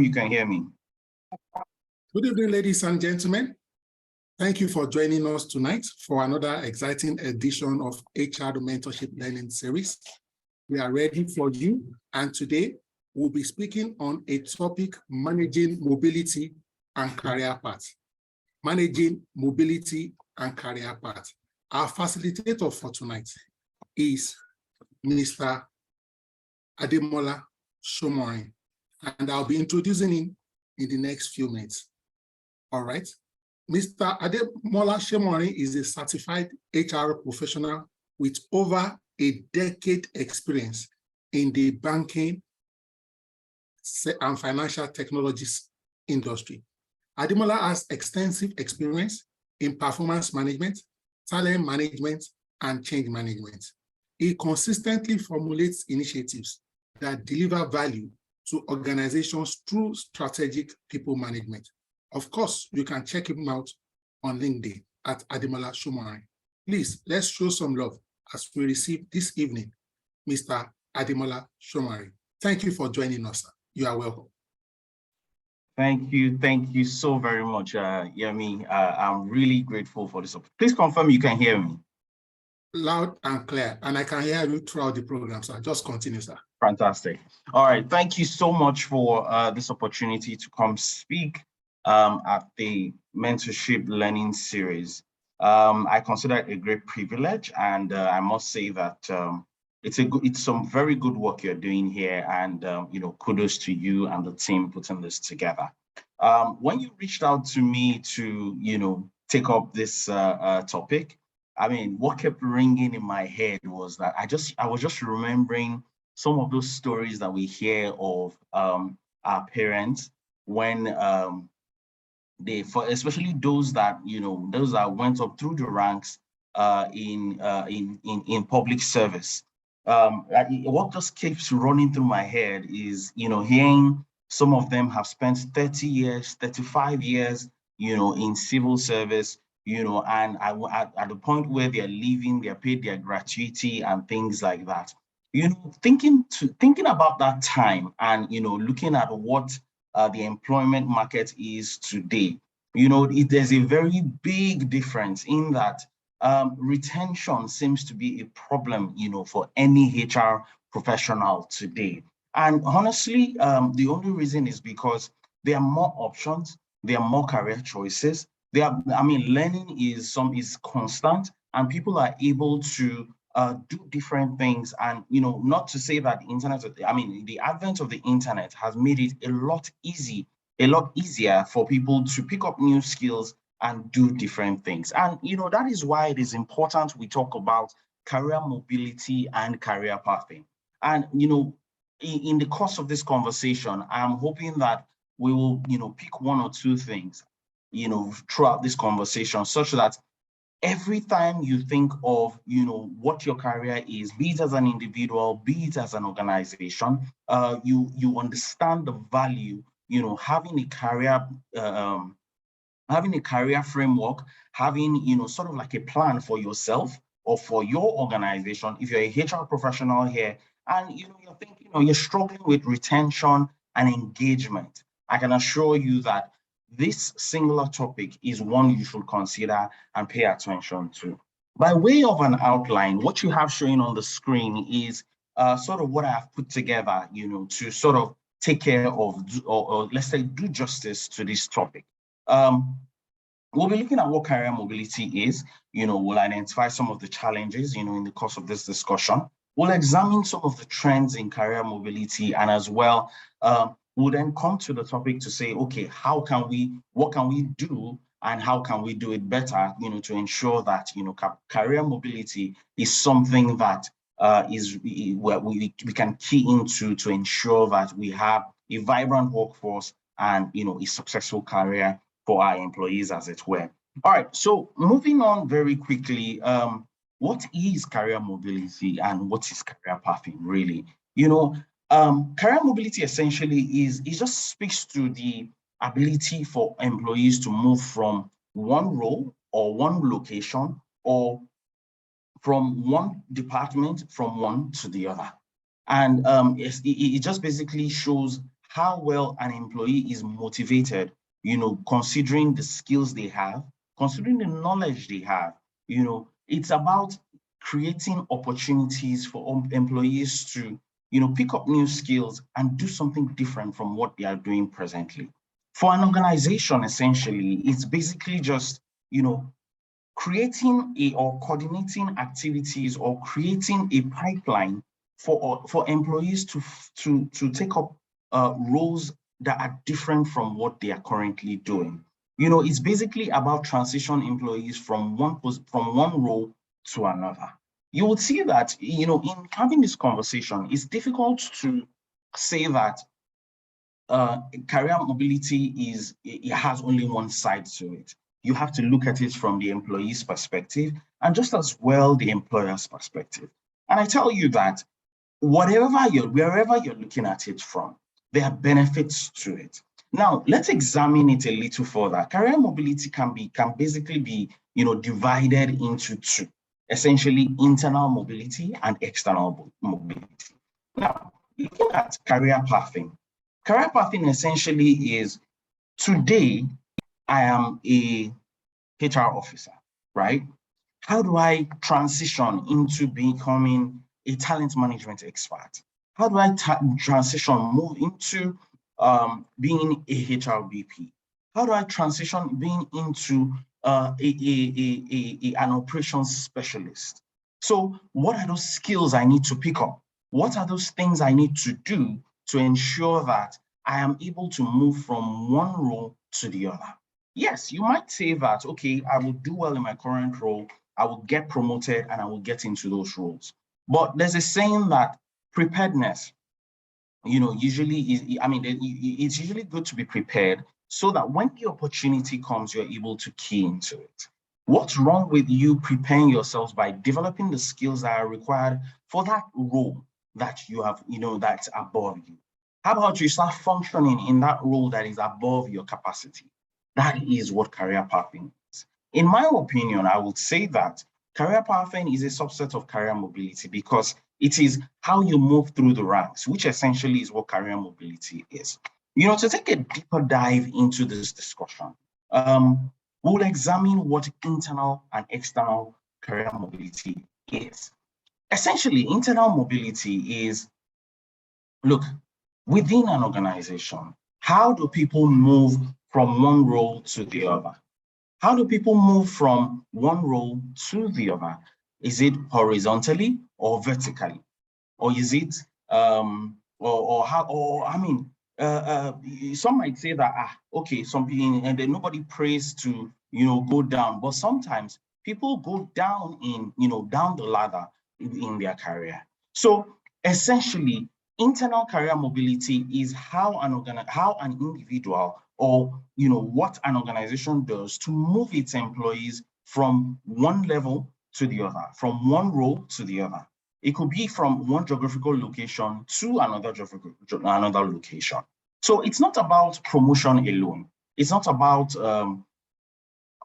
You can hear me. Good evening, ladies and gentlemen. Thank you for joining us tonight for another exciting edition of HR Mentorship Learning Series. We are ready for you, and today we'll be speaking on a topic: managing mobility and career paths. Managing mobility and career paths. Our facilitator for tonight is Mr. Ademola Shomorin, and I'll be introducing him in the next few minutes. All right. Mr. Ademola Shomorin is a certified HR professional with over a decade experience in the banking and financial technologies industry. Ademola has extensive experience in performance management, talent management, and change management. He consistently formulates initiatives that deliver value to organizations through strategic people management. Of course, you can check him out on LinkedIn at Ademola Shomorin. Please, let's show some love as we receive this evening Mr. Ademola Shomorin. Thank you for joining us, sir. You are welcome. Thank you so very much, Yemi. I'm really grateful for this. Please confirm you can hear me. Loud and clear, and I can hear you throughout the program, sir. Just continue, sir. Fantastic. All right, thank you so much for this opportunity to come speak at the Mentorship Learning Series. I consider it a great privilege, and I must say that it's some very good work you're doing here, and kudos to you and the team putting this together. When you reached out to me to take up this topic, I mean, what kept ringing in my head was that I was just remembering some of those stories that we hear of our parents when especially those that went up through the ranks in public service. What just keeps running through my head is hearing some of them have spent 30 years, 35 years, in civil service, and at the point where they're leaving, they're paid their gratuity and things like that. Thinking about that time and looking at what the employment market is today, there's a very big difference in that retention seems to be a problem, for any HR professional today. And honestly, the only reason is because there are more options, there are more career choices. Learning is constant, and people are able to do different things. And not to say that the advent of the internet has made it a lot easier for people to pick up new skills and do different things. And that is why it is important we talk about career mobility and career pathing. And in the course of this conversation, I'm hoping that we will pick one or two things throughout this conversation, such that every time you think of what your career is, be it as an individual, be it as an organization, you understand the value having a career framework, having sort of like a plan for yourself or for your organization. If you're a HR professional here and you're thinking you're struggling with retention and engagement, I can assure you that this singular topic is one you should consider and pay attention to. By way of an outline, what you have showing on the screen is sort of what I have put together, to sort of take care of, or let's say do justice to this topic. We'll be looking at what career mobility is. We'll identify some of the challenges, in the course of this discussion. We'll examine some of the trends in career mobility, and as well, we'll then come to the topic to say, okay, what can we do, and how can we do it better, to ensure that, career mobility is something that where we can key into to ensure that we have a vibrant workforce and, a successful career for our employees, as it were. All right, so moving on very quickly, what is career mobility and what is career pathing, really? Career mobility essentially it just speaks to the ability for employees to move from one role or one location or from one department from one to the other. And it just basically shows how well an employee is motivated, considering the skills they have, considering the knowledge they have. It's about creating opportunities for employees to, pick up new skills and do something different from what they are doing presently. For an organization, essentially, it's basically just, creating or coordinating activities or creating a pipeline for employees to take up roles that are different from what they are currently doing. It's basically about transition employees from one role to another. You would see that, in having this conversation, it's difficult to say that career mobility it has only one side to it. You have to look at it from the employee's perspective and just as well the employer's perspective. And I tell you that wherever you're looking at it from, there are benefits to it. Now, let's examine it a little further. Career mobility can basically be, divided into two, essentially internal mobility and external mobility. Now, looking at career pathing essentially is, today, I am a HR officer, right? How do I transition into becoming a talent management expert? How do I move into being a HR VP? How do I transition being into an operations specialist? So what are those skills I need to pick up? What are those things I need to do to ensure that I am able to move from one role to the other? Yes, you might say that, okay, I will do well in my current role, I will get promoted and I will get into those roles. But there's a saying that preparedness, usually it's usually good to be prepared so that when the opportunity comes, you're able to key into it. What's wrong with you preparing yourselves by developing the skills that are required for that role that you have, that's above you? How about you start functioning in that role that is above your capacity? That is what career pathing is. In my opinion, I would say that career pathing is a subset of career mobility because it is how you move through the ranks, which essentially is what career mobility is. To take a deeper dive into this discussion, we'll examine what internal and external career mobility is. Essentially, internal mobility is, look, within an organization, how do people move from one role to the other? How do people move from one role to the other? Is it horizontally or vertically? Or is it, some might say that, okay, some people, and then nobody prays to, go down, but sometimes people go down down the ladder in their career. So essentially, internal career mobility is how an individual or what an organization does to move its employees from one level to the other, from one role to the other. It could be from one geographical location to another location. So it's not about promotion alone. It's not about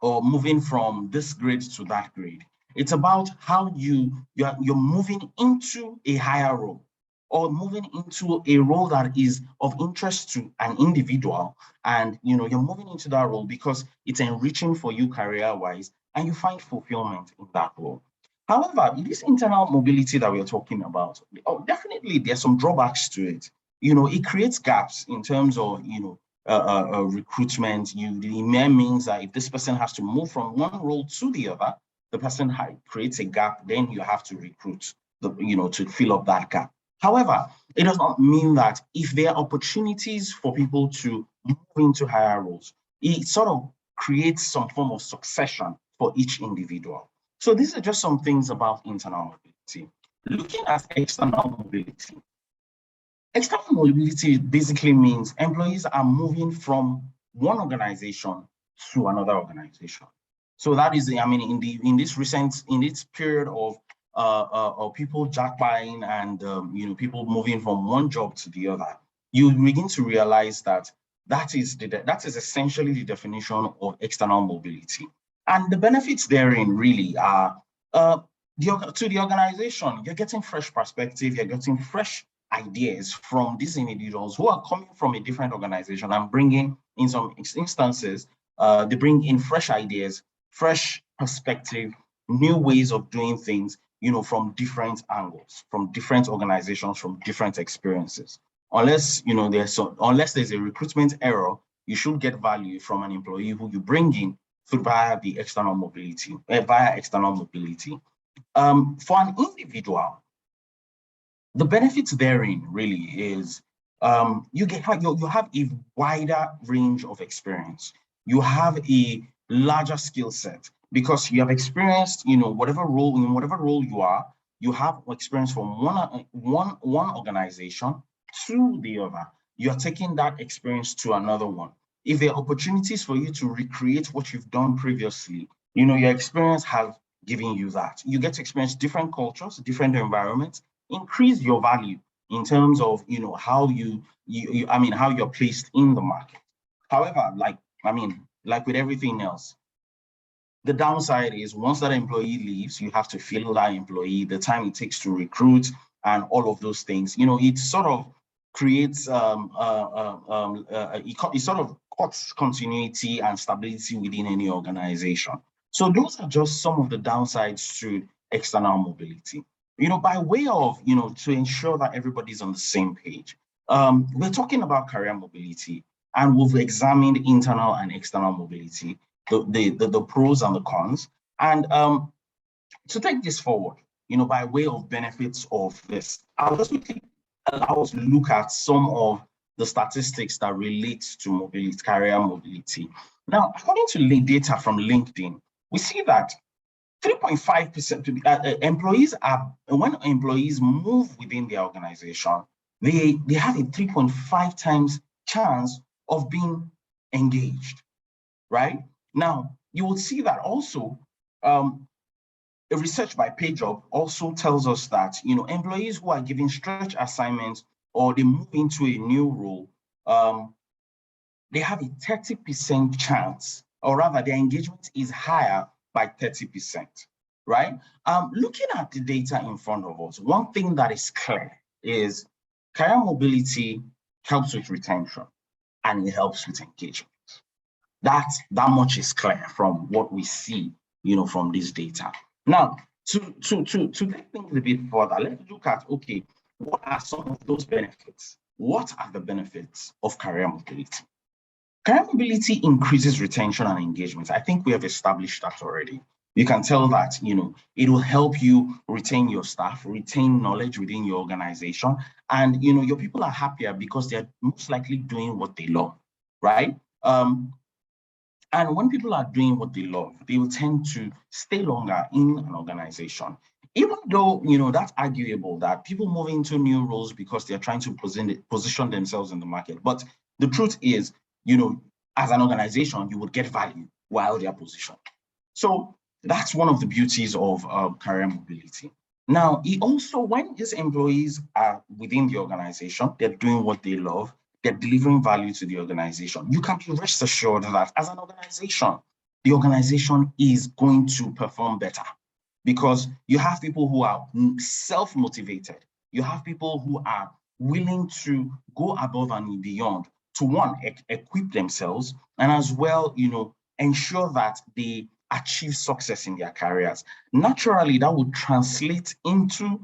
or moving from this grade to that grade. It's about how you're moving into a higher role or moving into a role that is of interest to an individual. And you're moving into that role because it's enriching for you career-wise and you find fulfillment in that role. However, this internal mobility that we're talking about, definitely there's some drawbacks to it. It creates gaps in terms of, recruitment. It means that if this person has to move from one role to the other, the person creates a gap, then you have to recruit, to fill up that gap. However, it does not mean that if there are opportunities for people to move into higher roles, it sort of creates some form of succession for each individual. So these are just some things about internal mobility. Looking at external mobility. External mobility basically means employees are moving from one organization to another organization. So that is, in this period of people jackpotting and people moving from one job to the other, you begin to realize that that is essentially the definition of external mobility. And the benefits therein really are to the organization, you're getting fresh perspective, you're getting fresh ideas from these individuals who are coming from a different organization and bringing, in some instances, they bring in fresh ideas, fresh perspective, new ways of doing things, from different angles, from different organizations, from different experiences. Unless, unless there's a recruitment error, you should get value from an employee who you bring in via external mobility. For an individual, the benefits therein really is you have a wider range of experience. You have a larger skill set because you have experienced, whatever role you are, you have experience from one organization to the other. You're taking that experience to another one. If there are opportunities for you to recreate what you've done previously, your experience has given you that. You get to experience different cultures, different environments, increase your value in terms of how how you're placed in the market. However, like with everything else, the downside is once that employee leaves, you have to fill that employee, the time it takes to recruit and all of those things. It sort of creates it sort of cuts continuity and stability within any organization. So those are just some of the downsides to external mobility. By way of, to ensure that everybody's on the same page, we're talking about career mobility, and we've examined internal and external mobility, the pros and the cons. And to take this forward, by way of benefits of this, I'll just quickly allow us to look at some of the statistics that relate to mobility, career mobility. Now, according to data from LinkedIn, we see that 3.5% employees when employees move within their organization, they have a 3.5 times chance of being engaged, right? Now, you will see that also, a research by PayJob also tells us that, employees who are given stretch assignments or they move into a new role, they have a 30% chance, or rather their engagement is higher by 30%, right? Looking at the data in front of us, one thing that is clear is career mobility helps with retention and it helps with engagement. That much is clear from what we see, from this data. Now, to take things a bit further, let's look at, okay, what are some of those benefits? What are the benefits of career mobility? Career mobility increases retention and engagement. I think we have established that already. You can tell that, it will help you retain your staff, retain knowledge within your organization, and, your people are happier because they're most likely doing what they love, right? And when people are doing what they love, they will tend to stay longer in an organization. Even though, that's arguable that people move into new roles because they're trying to position themselves in the market. But the truth is, as an organization, you would get value while they're positioned. So that's one of the beauties of career mobility. Now, when these employees are within the organization, they're doing what they love, they're delivering value to the organization, you can be rest assured that as an organization, the organization is going to perform better because you have people who are self-motivated. You have people who are willing to go above and beyond to, one, equip themselves, and as well, ensure that they achieve success in their careers. Naturally, that would translate into,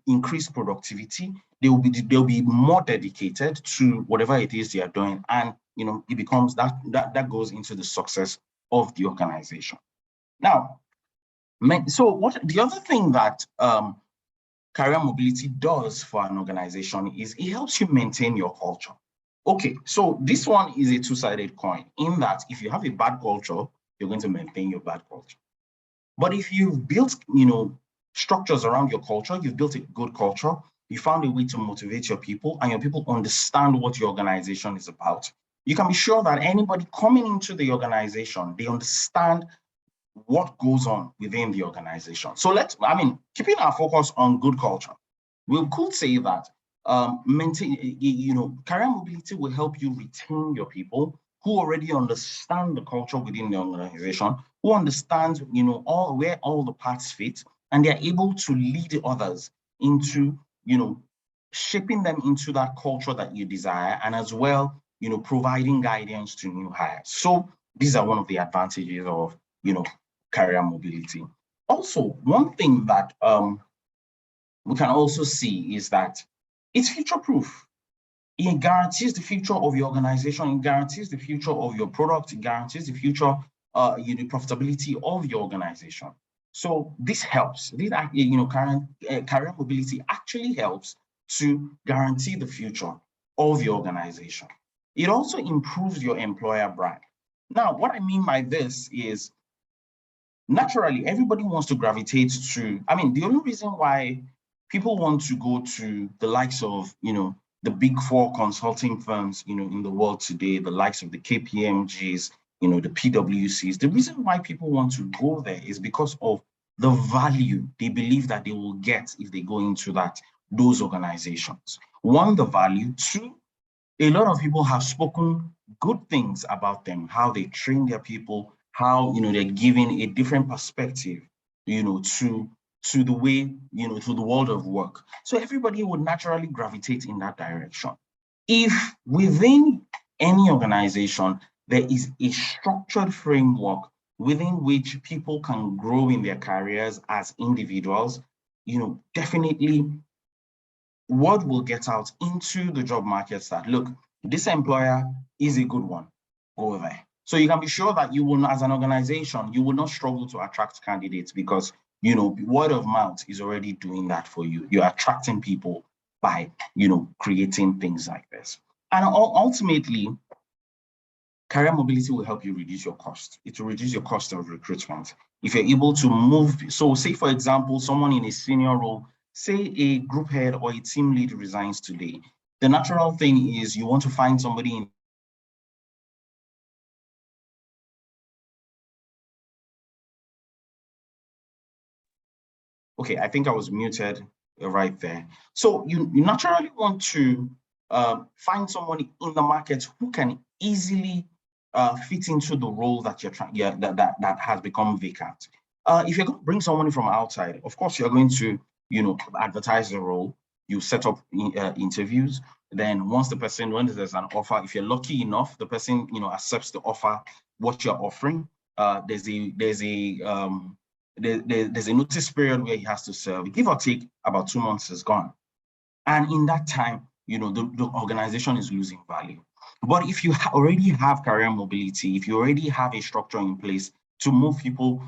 increased productivity. They'll be more dedicated to whatever it is they are doing, and it becomes that goes into the success of the organization. Now, so the other thing that career mobility does for an organization is it helps you maintain your culture. Okay, so this one is a two-sided coin in that if you have a bad culture, you're going to maintain your bad culture. But if you've built, structures around your culture, you've built a good culture, you found a way to motivate your people, and your people understand what your organization is about, you can be sure that anybody coming into the organization, they understand what goes on within the organization. So keeping our focus on good culture, we could say that career mobility will help you retain your people who already understand the culture within the organization, who understand, where all the parts fit, and they're able to lead others into, shaping them into that culture that you desire, and as well, providing guidance to new hires. So these are one of the advantages of, career mobility. Also, one thing that we can also see is that it's future-proof. It guarantees the future of your organization. It guarantees the future of your product. It guarantees the future, the profitability of your organization. So this helps. This, career mobility actually helps to guarantee the future of your organization. It also improves your employer brand. Now, what I mean by this is, naturally, everybody wants to gravitate to, the only reason why people want to go to the likes of, the big four consulting firms, in the world today, the likes of the KPMGs, the PwCs, the reason why people want to go there is because of the value they believe that they will get if they go into those organizations. One, the value. Two, a lot of people have spoken good things about them, how they train their people, how, they're giving a different perspective, to the way, to the world of work. So everybody would naturally gravitate in that direction. If within any organization, there is a structured framework within which people can grow in their careers as individuals, definitely word will get out into the job market that, look, this employer is a good one, go there. So you can be sure that you will, as an organization, you will not struggle to attract candidates because, word of mouth is already doing that for you. You're attracting people by, creating things like this. And ultimately, career mobility will help you reduce your cost. It will reduce your cost of recruitment. If you're able to move, so say, for example, someone in a senior role, say a group head or a team lead resigns today, the natural thing is you want to find somebody in Okay, I think I was muted right there. So you naturally want to find someone in the market who can easily fit into the role that you're trying, that has become vacant. If you're going to bring someone from outside, of course, you're going to, advertise the role. You set up interviews. Then once when there's an offer, if you're lucky enough, the person, accepts the offer, what you're offering. There's a notice period where he has to serve. Give or take about 2 months is gone. And in that time, the organization is losing value. But if you already have career mobility, if you already have a structure in place to move people,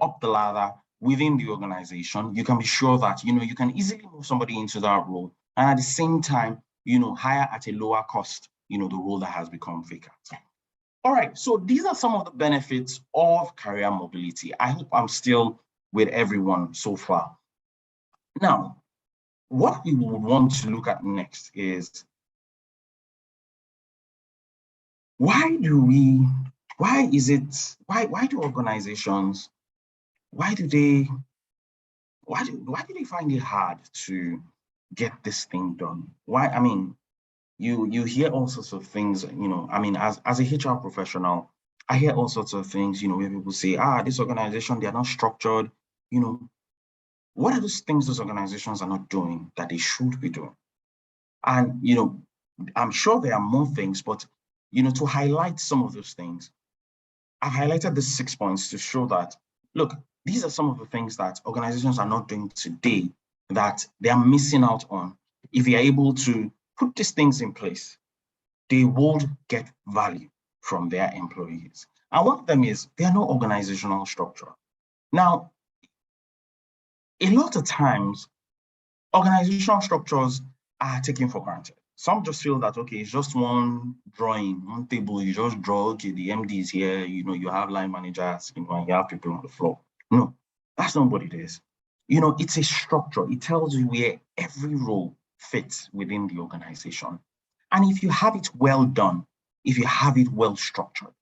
up the ladder within the organization, you can be sure that, you can easily move somebody into that role. And at the same time, hire at a lower cost, the role that has become vacant. All right, so these are some of the benefits of career mobility. I hope I'm still with everyone so far. Now, what we would want to look at next is why do organizations, why do they find it hard to get this thing done? Why? You hear all sorts of things, as a HR professional, I hear all sorts of things, where people say, this organization, they're not structured, what are those things those organizations are not doing that they should be doing? And, I'm sure there are more things, but, to highlight some of those things, I've highlighted the 6 points to show that, look, these are some of the things that organizations are not doing today that they are missing out on. If they are able to put these things in place, they will get value from their employees. And one of them is there are no organizational structure. Now, a lot of times, organizational structures are taken for granted. Some just feel that, okay, it's just one drawing, one table, you just draw, okay, the MD is here, you have line managers, and you have people on the floor. No, that's not what it is. It's a structure. It tells you where every role fits within the organization. And if you have it well done, if you have it well structured,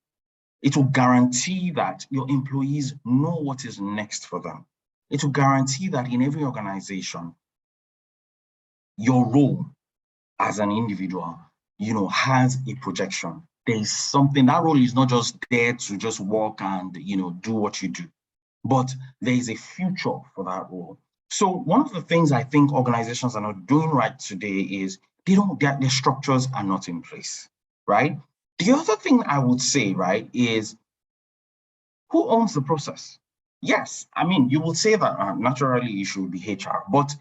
it will guarantee that your employees know what is next for them. It will guarantee that in every organization, your role as an individual, has a projection. There is something, that role is not just there to just work and, do what you do, but there is a future for that role. So one of the things I think organizations are not doing right today is their structures are not in place, right? The other thing I would say, right, is who owns the process? Yes, I mean, you will say that naturally it should be HR, but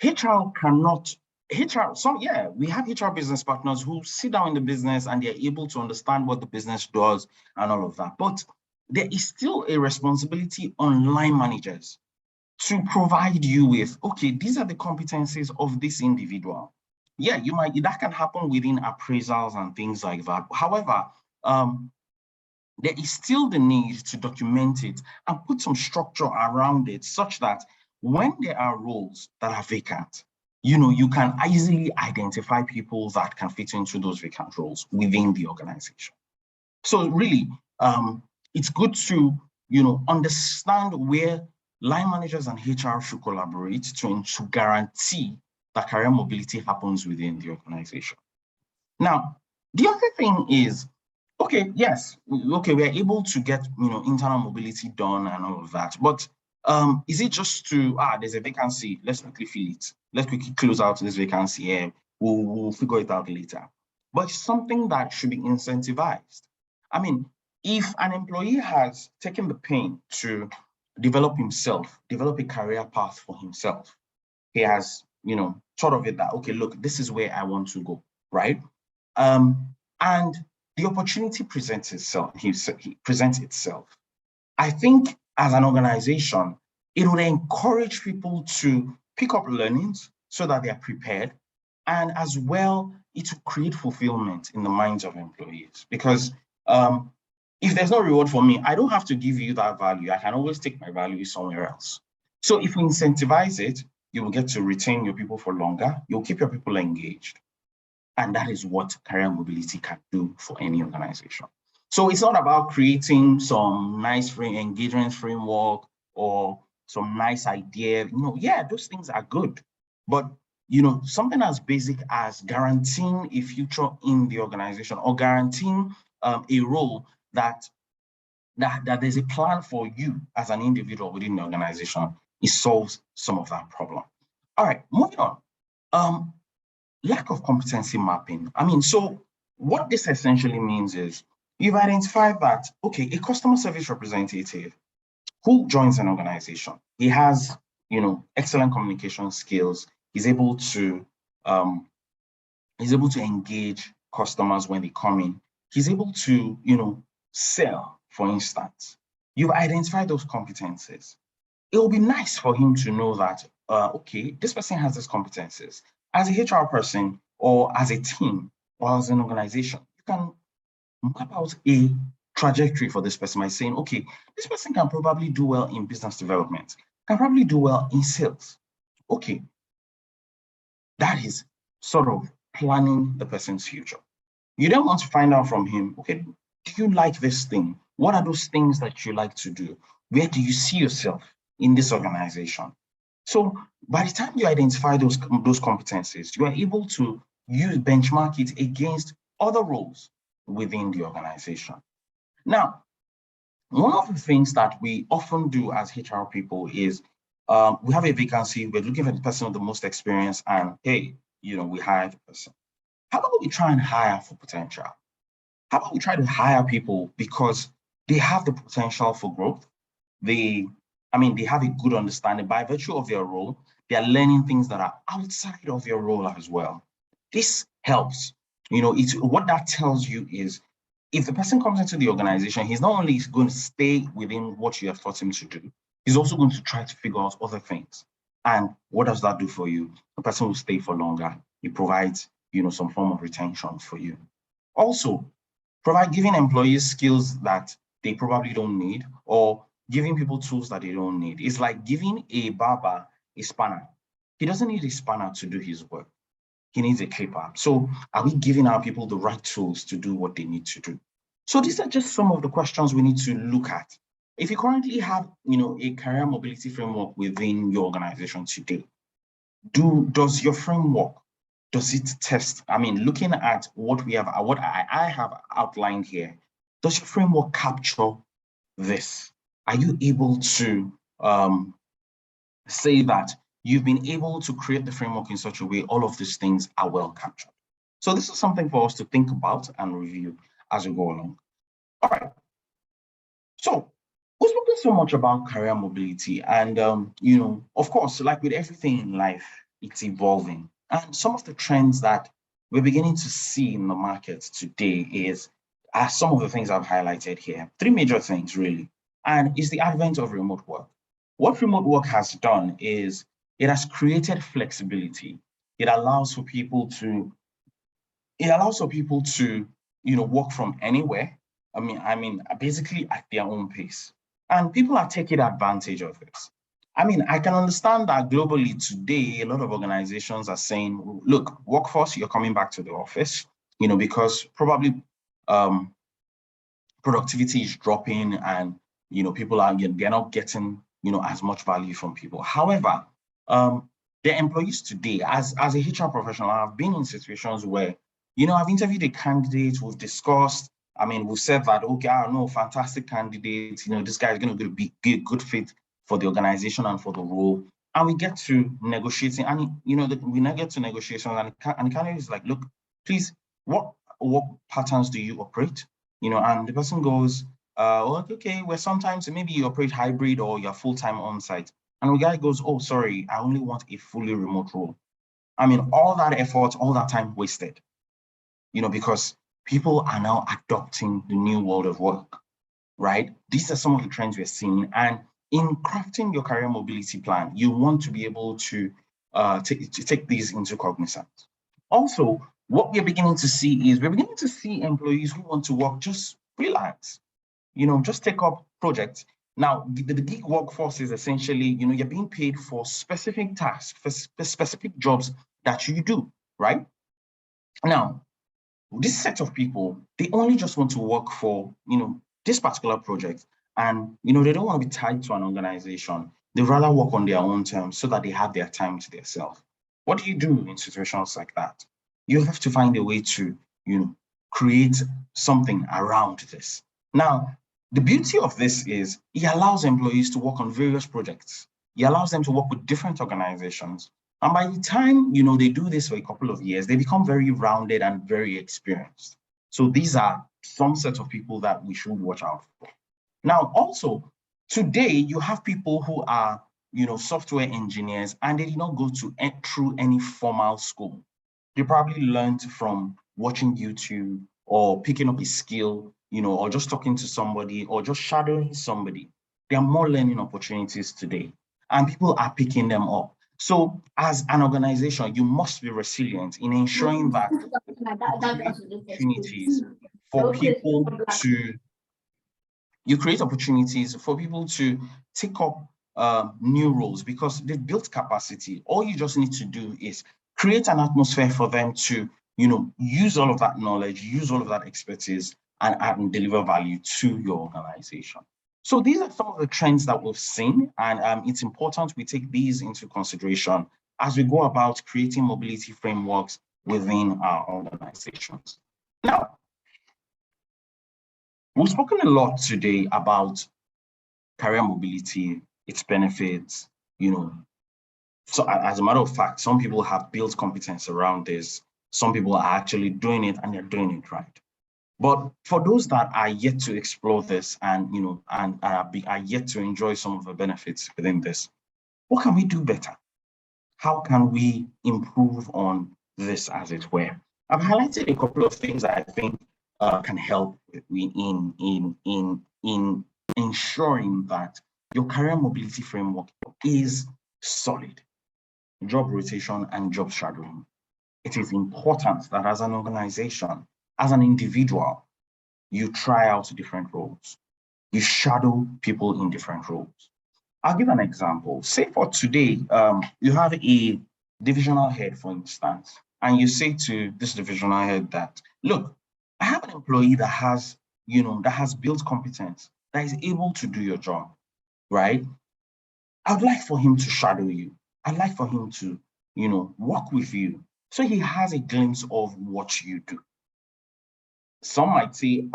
HR cannot, we have HR business partners who sit down in the business and they're able to understand what the business does and all of that. But there is still a responsibility on line managers to provide you with, okay, these are the competencies of this individual. Yeah, that can happen within appraisals and things like that. However, there is still the need to document it and put some structure around it such that when there are roles that are vacant, you can easily identify people that can fit into those vacant roles within the organization. So really, it's good to, understand where line managers and HR should collaborate to guarantee that career mobility happens within the organization. Now, the other thing is, okay, yes, okay, we're able to get, internal mobility done and all of that, but is it just there's a vacancy, let's quickly fill it. Let's quickly close out this vacancy here. We'll figure it out later. But it's something that should be incentivized. I mean, if an employee has taken the pain to develop himself, develop a career path for himself, he has, thought of it that, okay, look, this is where I want to go, right? And the opportunity presents itself. I think as an organization, it would encourage people to pick up learnings so that they are prepared. And as well, it will create fulfillment in the minds of employees. Because if there's no reward for me, I don't have to give you that value. I can always take my value somewhere else. So if we incentivize it, you will get to retain your people for longer. You'll keep your people engaged. And that is what career mobility can do for any organization. So it's not about creating some nice engagement framework or some nice idea. Yeah, those things are good. But, something as basic as guaranteeing a future in the organization or guaranteeing a role that there's a plan for you as an individual within the organization, it solves some of that problem. All right, moving on. Lack of competency mapping. I mean, so what this essentially means is you've identified that, okay, a customer service representative who joins an organization, he has, excellent communication skills. He's able to engage customers when they come in. He's able to, sell, for instance. You've identified those competencies. It will be nice for him to know that, okay, this person has these competencies. As a HR person or as a team or as an organization, you can map out a trajectory for this person by saying, okay, this person can probably do well in business development, can probably do well in sales. Okay, that is sort of planning the person's future. You then want to find out from him, okay, do you like this thing? What are those things that you like to do? Where do you see yourself in this organization? So by the time you identify those competencies, you are able to benchmark it against other roles within the organization. Now, one of the things that we often do as HR people is we have a vacancy, we're looking for the person with the most experience, and hey, we hired the person. How about we try and hire for potential? How about we try to hire people because they have the potential for growth? They have a good understanding by virtue of their role. They are learning things that are outside of your role as well. This helps. It's what that tells you is if the person comes into the organization, he's not only going to stay within what you have taught him to do, he's also going to try to figure out other things. And what does that do for you? The person will stay for longer. It provides, some form of retention for you. Also, giving employees skills that they probably don't need or giving people tools that they don't need. It's like giving a barber a spanner. He doesn't need a spanner to do his work. He needs a clipper. So are we giving our people the right tools to do what they need to do? So these are just some of the questions we need to look at. If you currently have, a career mobility framework within your organization today, does your framework, does it test? I mean, looking at what I have outlined here, does your framework capture this? Are you able to say that you've been able to create the framework in such a way all of these things are well captured. So this is something for us to think about and review as we go along. All right. So we've spoken so much about career mobility, and of course, like with everything in life, it's evolving. And some of the trends that we're beginning to see in the market today are some of the things I've highlighted here. Three major things, really. And it's the advent of remote work. What remote work has done is it has created flexibility. It allows for people to work from anywhere. Basically at their own pace. And people are taking advantage of this. I can understand that globally today, a lot of organizations are saying, look, workforce, you're coming back to the office, because probably productivity is dropping and, people they're not getting, as much value from people. However, the employees today, as a HR professional, I've been in situations where, I've interviewed a candidate, we've discussed, we've said that, okay, I know, fantastic candidate, this guy is going to be a good fit for the organization and for the role. And we get to negotiating, and, we now get to negotiations, and the candidate is like, look, please, what patterns do you operate? And the person goes, okay, well, sometimes maybe you operate hybrid or you're full-time on-site. And the guy goes, oh, sorry, I only want a fully remote role. All that effort, all that time wasted, because people are now adopting the new world of work, right? These are some of the trends we're seeing. And in crafting your career mobility plan, you want to be able to take these into cognizance. Also, what we're beginning to see is we're beginning to see employees who want to work just freelance, just take up projects. Now, the gig workforce is essentially, you're being paid for specific tasks, for specific jobs that you do, right? Now, this set of people, they only just want to work for, this particular project. And, they don't want to be tied to an organization. They rather work on their own terms so that they have their time to themselves. What do you do in situations like that? You have to find a way to, create something around this. Now, the beauty of this is it allows employees to work on various projects. It allows them to work with different organizations. And by the time, they do this for a couple of years, they become very rounded and very experienced. So these are some sets of people that we should watch out for. Now, also, today, you have people who are, software engineers, and they did not go through any formal school. They probably learned from watching YouTube or picking up a skill, or just talking to somebody or just shadowing somebody. There are more learning opportunities today, and people are picking them up. So as an organization, you must be resilient in ensuring that you create opportunities for people to take up new roles, because they've built capacity. All you just need to do is create an atmosphere for them to, use all of that knowledge, use all of that expertise, and deliver value to your organization. So these are some of the trends that we've seen, and it's important we take these into consideration as we go about creating mobility frameworks within our organizations. Now, we've spoken a lot today about career mobility, its benefits, So as a matter of fact, some people have built competence around this. Some people are actually doing it, and they're doing it right. But for those that are yet to explore this and, are yet to enjoy some of the benefits within this, what can we do better? How can we improve on this, as it were? I've highlighted a couple of things that I think can help in ensuring that your career mobility framework is solid. Job rotation and job shadowing. It is important that as an organization, as an individual, you try out different roles. You shadow people in different roles. I'll give an example. Say for today, you have a divisional head, for instance, and you say to this divisional head that, look, I have an employee that has, that has built competence, that is able to do your job, right? I'd like for him to shadow you. I'd like for him to, work with you, so he has a glimpse of what you do. Some might say,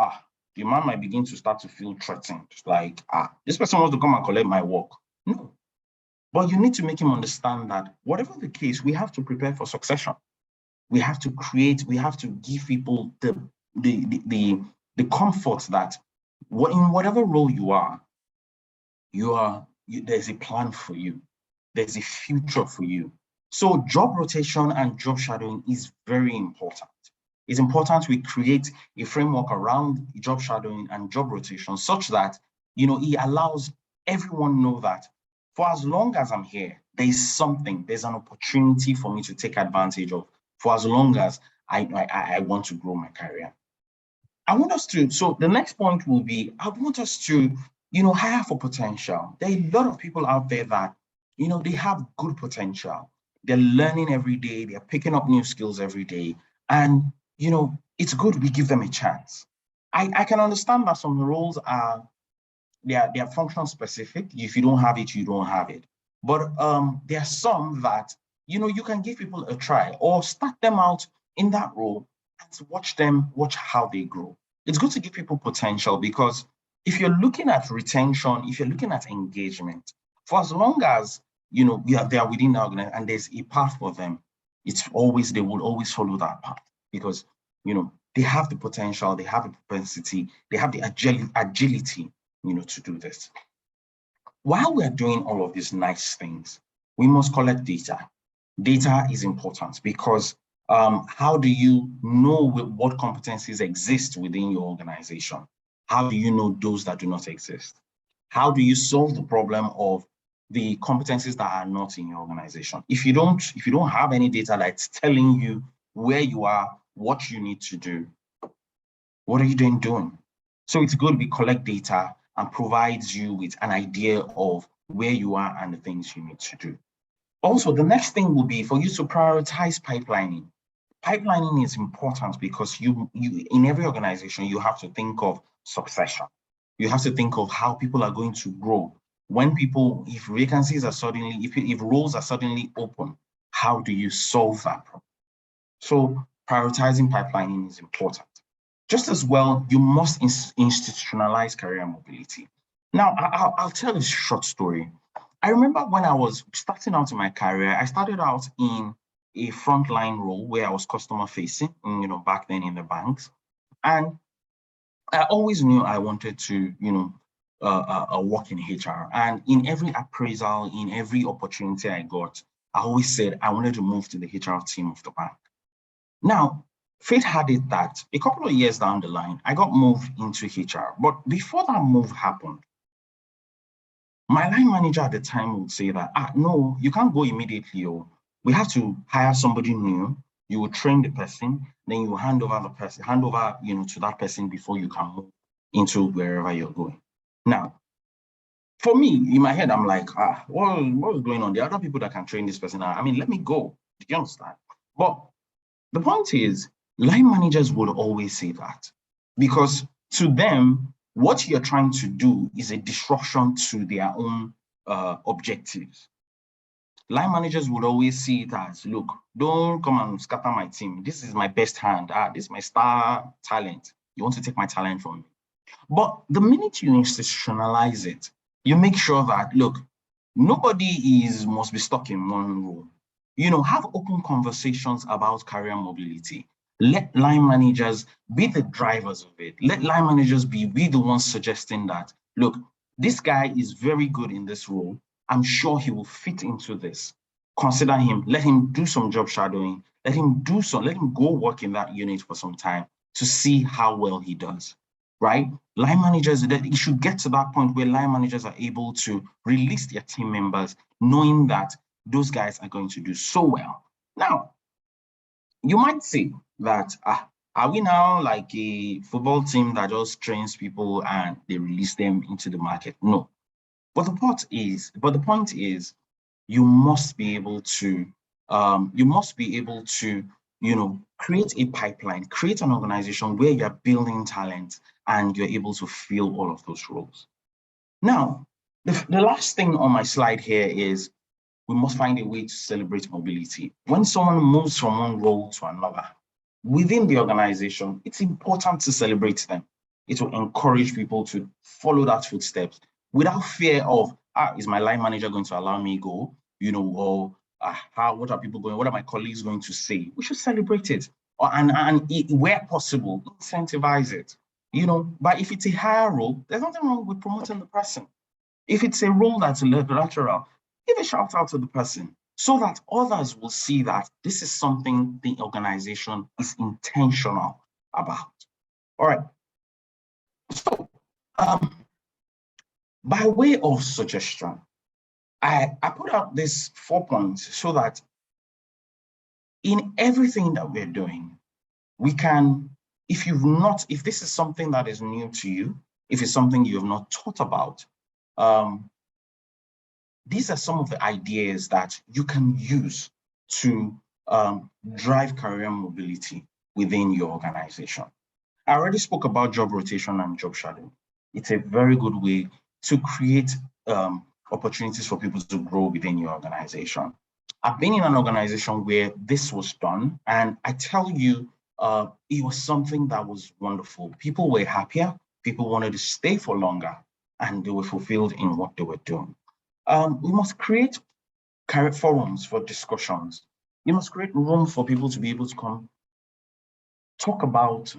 the man might begin to start to feel threatened, like, this person wants to come and collect my work. No, But you need to make him understand that whatever the case, we have to prepare for succession. We have to give people the comfort that in whatever role you are, there's a plan for you. There's a future for you. So job rotation and job shadowing is very important. It's important we create a framework around job shadowing and job rotation such that, it allows everyone know that for as long as I'm here, there's an opportunity for me to take advantage of for as long as I want to grow my career. So the next point will be, I want us to, hire for potential. There are a lot of people out there that, they have good potential. They're learning every day. They're picking up new skills every day. And, it's good we give them a chance. I can understand that some roles they are function specific. If you don't have it, you don't have it. But there are some that, you can give people a try or start them out in that role and watch how they grow. It's good to give people potential because if you're looking at retention, if you're looking at engagement, for as long as, they are within the organization and there's a path for them, they will always follow that path because, they have the potential, they have the propensity, they have the agility, to do this. While we're doing all of these nice things, we must collect data. Data is important because how do you know what competencies exist within your organization? How do you know those that do not exist? How do you solve the problem of the competencies that are not in your organization? If you don't have any data that's telling you where you are, what you need to do, what are you doing? So it's good we collect data and provides you with an idea of where you are and the things you need to do. Also, the next thing will be for you to prioritize pipelining. Pipelining is important because you in every organization, you have to think of succession. You have to think of how people are going to grow. If vacancies are if roles are suddenly open, how do you solve that problem? So prioritizing pipelining is important. Just as well, you must institutionalize career mobility. Now, I'll tell a short story. I remember when I was starting out in my career, I started out in a frontline role where I was customer facing, back then in the banks. And I always knew I wanted to, work in HR. And in every appraisal, in every opportunity I got, I always said I wanted to move to the HR team of the bank. Now, fate had it that a couple of years down the line, I got moved into HR. But before that move happened, my line manager at the time would say that, no, you can't go immediately. We have to hire somebody new. You will train the person, then you hand over to that person before you can move into wherever you're going. Now, for me, in my head, I'm like, what's going on? There are other people that can train this person. I mean, let me go. Do you understand? But the point is, line managers will always say that because to them, what you're trying to do is a disruption to their own objectives. Line managers would always see it as, look, don't come and scatter my team. This is my best hand. This is my star talent. You want to take my talent from me. But the minute you institutionalize it, you make sure that, look, nobody must be stuck in one role. Have open conversations about career mobility. Let line managers be the drivers of it. Let line managers be the ones suggesting that, look, this guy is very good in this role. I'm sure he will fit into this. Consider him, let him do some job shadowing, let him go work in that unit for some time to see how well he does, right? Line managers, it should get to that point where line managers are able to release their team members, knowing that those guys are going to do so well. Now, you might say that, are we now like a football team that just trains people and they release them into the market? No. But the point is, you must be able to, create a pipeline, create an organization where you're building talent and you're able to fill all of those roles. Now, the last thing on my slide here is we must find a way to celebrate mobility. When someone moves from one role to another within the organization, it's important to celebrate them. It will encourage people to follow that footsteps without fear of, is my line manager going to allow me go? Or what are people going? What are my colleagues going to say? We should celebrate it, where possible, incentivize it. But if it's a higher role, there's nothing wrong with promoting the person. If it's a role that's lateral, give a shout out to the person so that others will see that this is something the organization is intentional about. All right. So, by way of suggestion, I put out these 4 points so that in everything that we're doing, we can, if this is something that is new to you, if it's something you have not thought about, these are some of the ideas that you can use to drive career mobility within your organization. I already spoke about job rotation and job shadowing. It's a very good way to create opportunities for people to grow within your organization. I've been in an organization where this was done, and I tell you, it was something that was wonderful. People were happier, people wanted to stay for longer, and they were fulfilled in what they were doing. We must create career forums for discussions. You must create room for people to be able to come talk about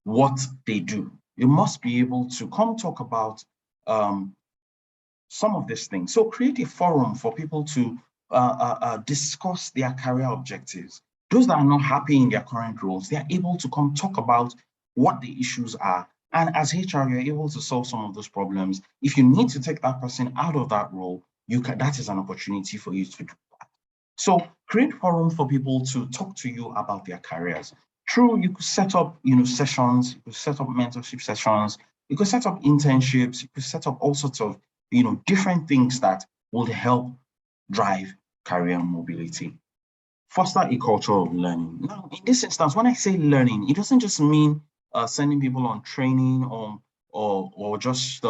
what they do. You must be able to come talk about some of these things. So create a forum for people to discuss their career objectives. Those that are not happy in their current roles, they are able to come talk about what the issues are. And as HR, you're able to solve some of those problems. If you need to take that person out of that role, that is an opportunity for you to do that. So create forum for people to talk to you about their careers. True, you could set up, sessions, you could set up mentorship sessions, you could set up internships, you could set up all sorts of, different things that will help drive career mobility. Foster a culture of learning. Now, in this instance, when I say learning, it doesn't just mean sending people on training or just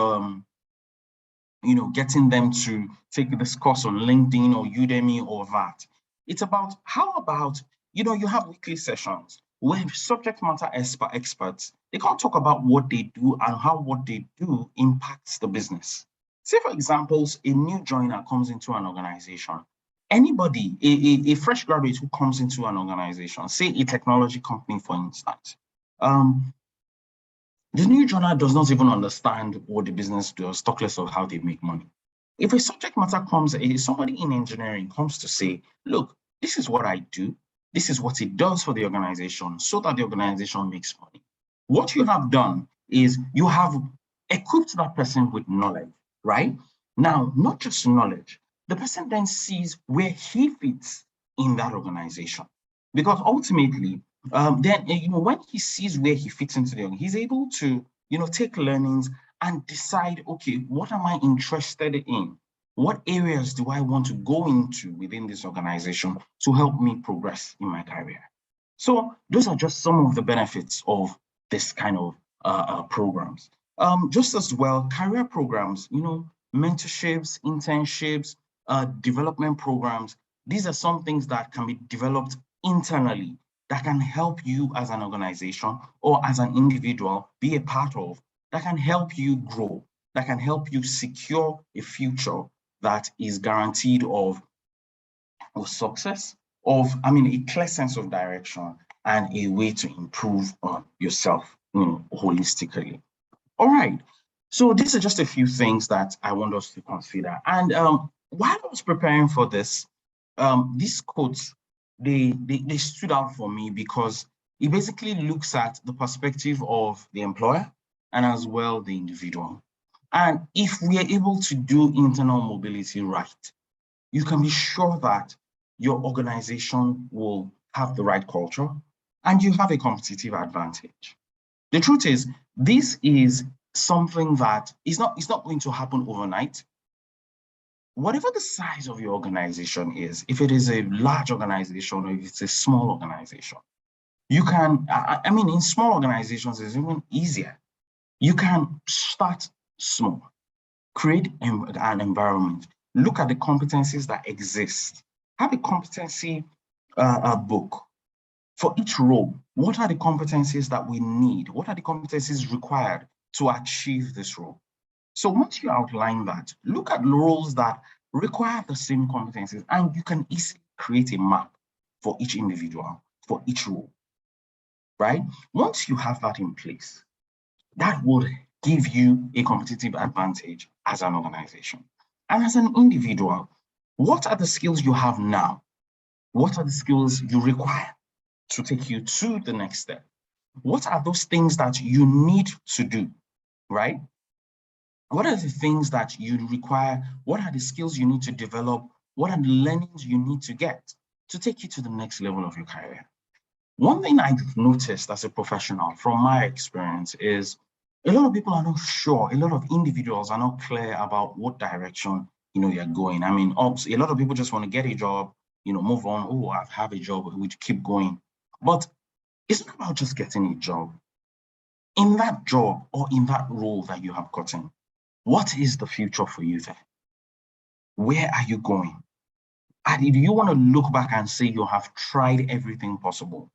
getting them to take this course on LinkedIn or Udemy or that. It's about how about you have weekly sessions where subject matter experts, they can't talk about what they do and how what they do impacts the business. Say, for example, a new joiner comes into an organization. Anybody, a fresh graduate who comes into an organization, say a technology company, for instance, the new joiner does not even understand what the business does, talk less of how they make money. If a subject matter comes, somebody in engineering comes to say, look, this is what I do, this is what it does for the organization so that the organization makes money. What you have done is you have equipped that person with knowledge, right? Now, not just knowledge, the person then sees where he fits in that organization. Because ultimately, then when he sees where he fits into the, he's able to take learnings and decide, okay, what am I interested in? What areas do I want to go into within this organization to help me progress in my career? So those are just some of the benefits of this kind of programs. Just as well, career programs, mentorships, internships, development programs. These are some things that can be developed internally that can help you as an organization or as an individual be a part of, that can help you grow, that can help you secure a future that is guaranteed of success, a clear sense of direction and a way to improve on yourself holistically. All right. So these are just a few things that I want us to consider. And while I was preparing for this, these quotes, they stood out for me because it basically looks at the perspective of the employer and as well the individual. And if we are able to do internal mobility right, you can be sure that your organization will have the right culture and you have a competitive advantage. The truth is, this is something that is not going to happen overnight. Whatever the size of your organization is, if it is a large organization or if it's a small organization, you can, in small organizations, it's even easier. You can start small, create an environment, look at the competencies that exist, have a competency book. For each role, what are the competencies that we need? What are the competencies required to achieve this role? So once you outline that, look at roles that require the same competencies, and you can easily create a map for each individual, for each role, right? Once you have that in place, that would give you a competitive advantage as an organization. And as an individual, what are the skills you have now? What are the skills you require to take you to the next step? What are those things that you need to do, right? What are the things that you require? What are the skills you need to develop? What are the learnings you need to get to take you to the next level of your career? One thing I've noticed as a professional from my experience is a lot of people are not sure. A lot of individuals are not clear about what direction, you're going. I mean, a lot of people just want to get a job, move on. Oh, I have a job, which keep going. But it's not about just getting a job. In that job or in that role that you have gotten, what is the future for you there? Where are you going? And if you want to look back and say you have tried everything possible,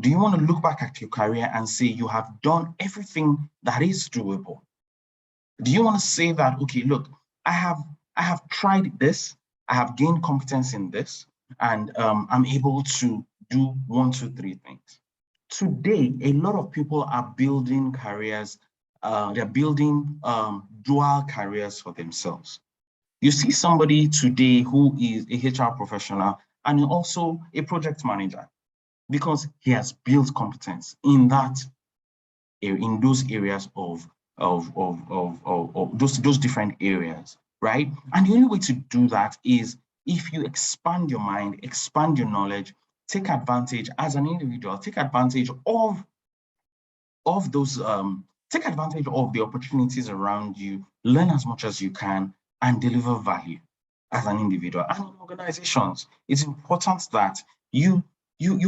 do you want to look back at your career and say you have done everything that is doable? Do you want to say that, okay, look, I have tried this, I have gained competence in this, and I'm able to do 1, 2, 3 things. Today, a lot of people are building careers, they're building dual careers for themselves. You see somebody today who is a HR professional and also a project manager because he has built competence in those areas of those different areas, right? And the only way to do that is if you expand your mind, expand your knowledge, take advantage as an individual, take advantage of those, take advantage of the opportunities around you, learn as much as you can, and deliver value as an individual. And in organizations, it's important that you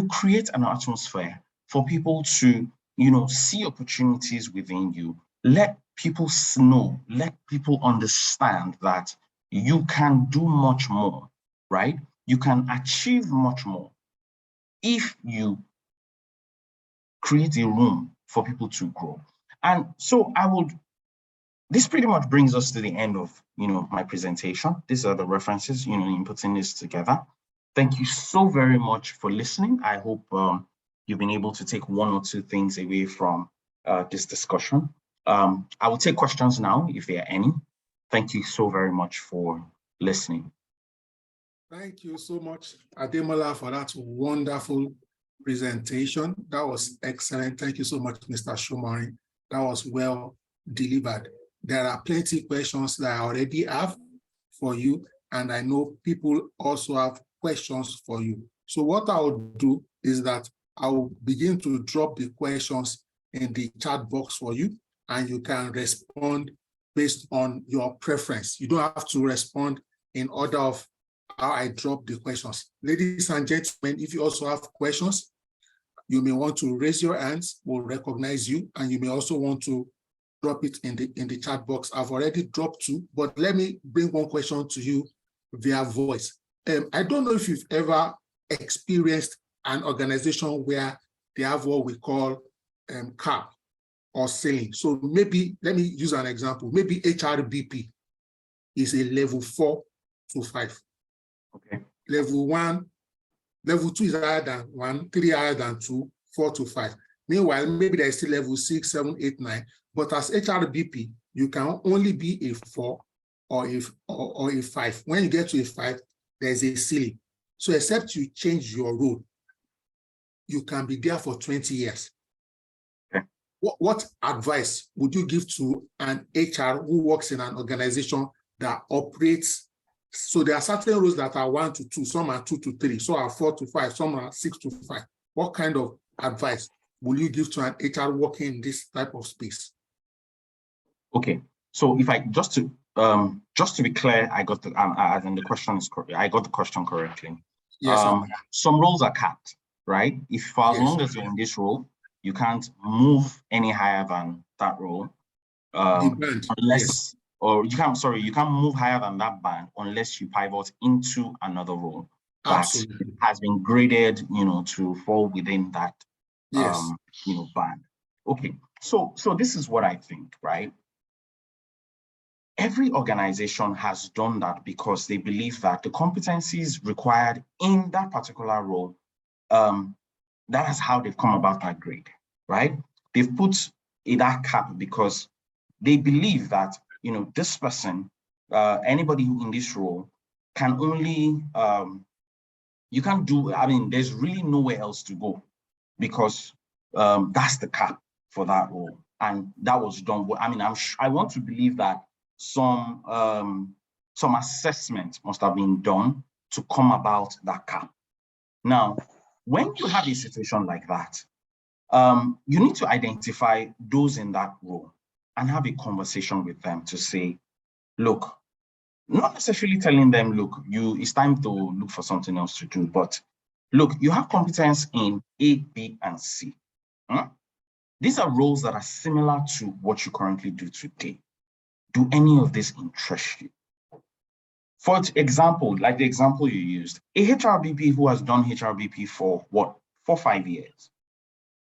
create an atmosphere for people to, see opportunities within you. Let people know, let people understand that you can do much more, right? You can achieve much more if you create a room for people to grow. And so this pretty much brings us to the end of, my presentation. These are the references, in putting this together. Thank you so very much for listening. I hope you've been able to take 1 or 2 things away from this discussion. I will take questions now, if there are any. Thank you so very much for listening. Thank you so much, Ademola, for that wonderful presentation. That was excellent. Thank you so much, Mr. Shomari. That was well delivered. There are plenty of questions that I already have for you, and I know people also have questions for you. So what I will do is that I will begin to drop the questions in the chat box for you, and you can respond based on your preference. You don't have to respond in order of how I drop the questions. Ladies and gentlemen, if you also have questions, you may want to raise your hands, we'll recognize you, and you may also want to drop it in the chat box. I've already dropped 2, but let me bring one question to you via voice. I don't know if you've ever experienced an organization where they have what we call cap or ceiling. So maybe, let me use an example. Maybe HRBP is a level 4 to 5. Okay. Level 1, level 2 is higher than 1, 3 higher than 2, 4 to 5. Meanwhile, maybe there's still level 6, 7, 8, 9. But as HRBP, you can only be a 4 or a 5. When you get to a 5, there's a ceiling. So except you change your role, you can be there for 20 years. Okay. What advice would you give to an HR who works in an organization that operates? So there are certain roles that are 1 to 2, some are 2 to 3, some are 4 to 5, some are 6 to 5. What kind of advice will you give to an HR working in this type of space? Okay, so if I just to be clear, I got the as in the question is correct. I got the question correctly. Yes. Some roles are capped, right? If for as Yes. long as you're in this role, you can't move any higher than that role, unless yes. or you can't move higher than that band unless you pivot into another role that has been graded, to fall within that band. Okay, so this is what I think, right? Every organization has done that because they believe that the competencies required in that particular role, that is how they've come about that grade, right? They've put that cap because they believe that, this person, anybody in this role can only, you can't do, there's really nowhere else to go because that's the cap for that role. And that was done. I want to believe that some assessment must have been done to come about that cap. Now, when you have a situation like that, you need to identify those in that role and have a conversation with them to say, look, not necessarily telling them, look, it's time to look for something else to do, but look, you have competence in A, B, and C. These are roles that are similar to what you currently do today. Do any of this interest you? For example, like the example you used, a HRBP who has done HRBP for 4 or 5 years,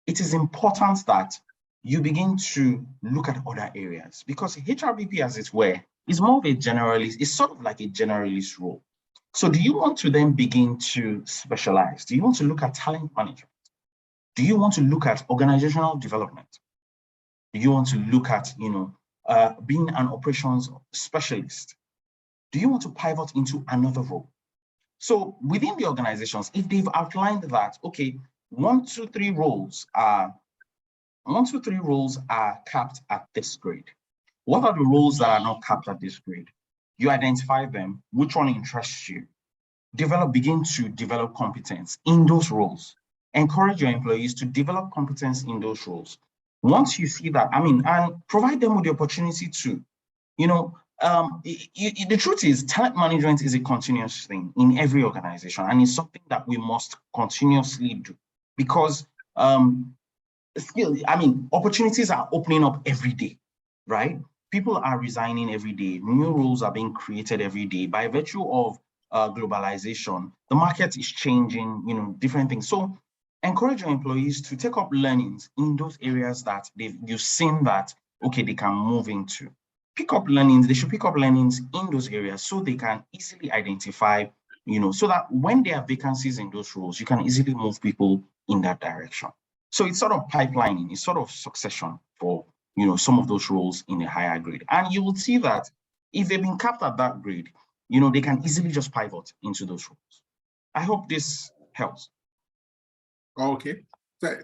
it is important that you begin to look at other areas because HRBP, as it were, is more of a generalist, it's sort of like a generalist role. So do you want to then begin to specialize? Do you want to look at talent management? Do you want to look at organizational development? Do you want to look at, being an operations specialist? Do you want to pivot into another role? So within the organizations, if they've outlined that, okay, 1, 2, 3 roles are capped at this grade. What are the roles that are not capped at this grade? You identify them, which one interests you. Begin to develop competence in those roles. Encourage your employees to develop competence in those roles. Once you see that, and provide them with the opportunity to, the truth is talent management is a continuous thing in every organization, and it's something that we must continuously do because opportunities are opening up every day, right? People are resigning every day. New roles are being created every day. By virtue of globalization, the market is changing, different things. So encourage your employees to take up learnings in those areas that you've seen that, okay, they can move into. Pick up learnings. They should pick up learnings in those areas so they can easily identify, so that when there are vacancies in those roles, you can easily move people in that direction. So it's sort of pipelining, it's sort of succession for, some of those roles in a higher grade. And you will see that if they've been capped at that grade, they can easily just pivot into those roles. I hope this helps. Okay,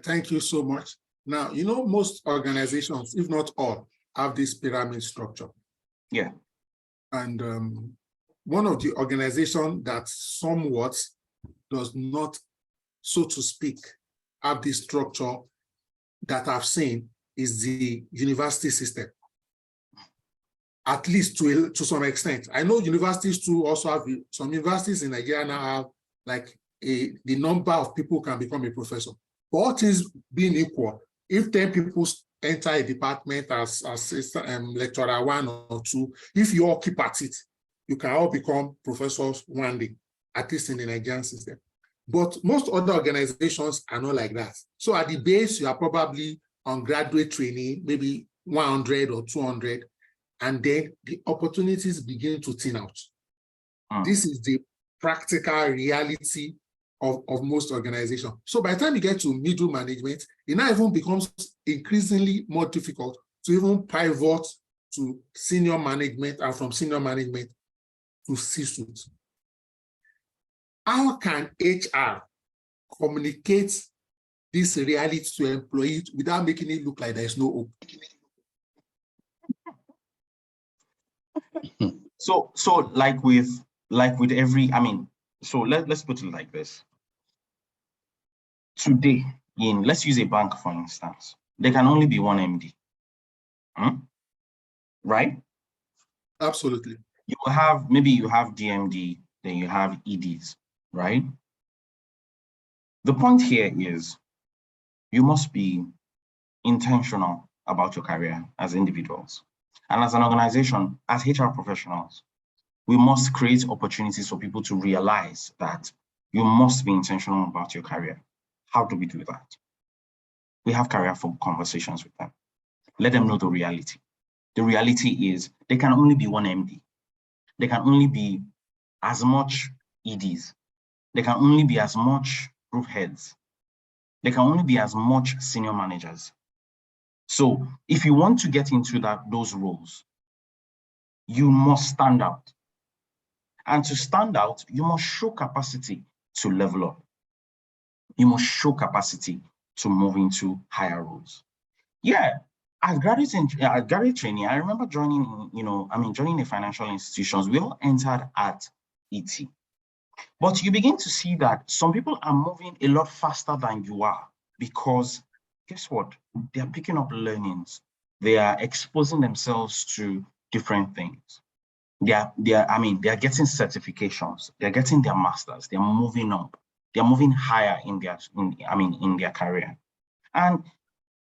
thank you so much. Now, most organizations, if not all, have this pyramid structure. Yeah. And one of the organizations that somewhat does not, so to speak, have this structure that I've seen is the university system. At least to some extent. I know universities too also have, some universities in Nigeria now have like the number of people can become a professor. But all things being equal, if 10 people enter a department as lecturer 1 or 2, if you all keep at it, you can all become professors one day, at least in the Nigerian system. But most other organizations are not like that. So at the base, you are probably on graduate training, maybe 100 or 200, and then the opportunities begin to thin out. This is the practical reality of most organizations. So by the time you get to middle management, it now even becomes increasingly more difficult to even pivot to senior management and from senior management to C-suite. How can HR communicate this reality to employees without making it look like there's no hope? So like with every, so let's put it like this. Today, let's use a bank for instance, there can only be one MD. Right? Absolutely. Maybe you have DMD, then you have EDs, right? The point here is you must be intentional about your career as individuals. And as an organization, as HR professionals, we must create opportunities for people to realize that you must be intentional about your career. How do we do that? We have career conversations with them. Let them know the reality. the reality is there can only be one MD. There can only be as much EDs. There can only be as much group heads. There can only be as much senior managers. So if you want to get into those roles, you must stand out. And to stand out, you must show capacity to level up. You must show capacity to move into higher roles. Yeah, as graduate training, I remember joining, joining the financial institutions. We all entered at ET. But you begin to see that some people are moving a lot faster than you are, because guess what? They are picking up learnings. They are exposing themselves to different things. They are getting certifications. They're getting their masters. They're moving up. They're moving higher in their career. And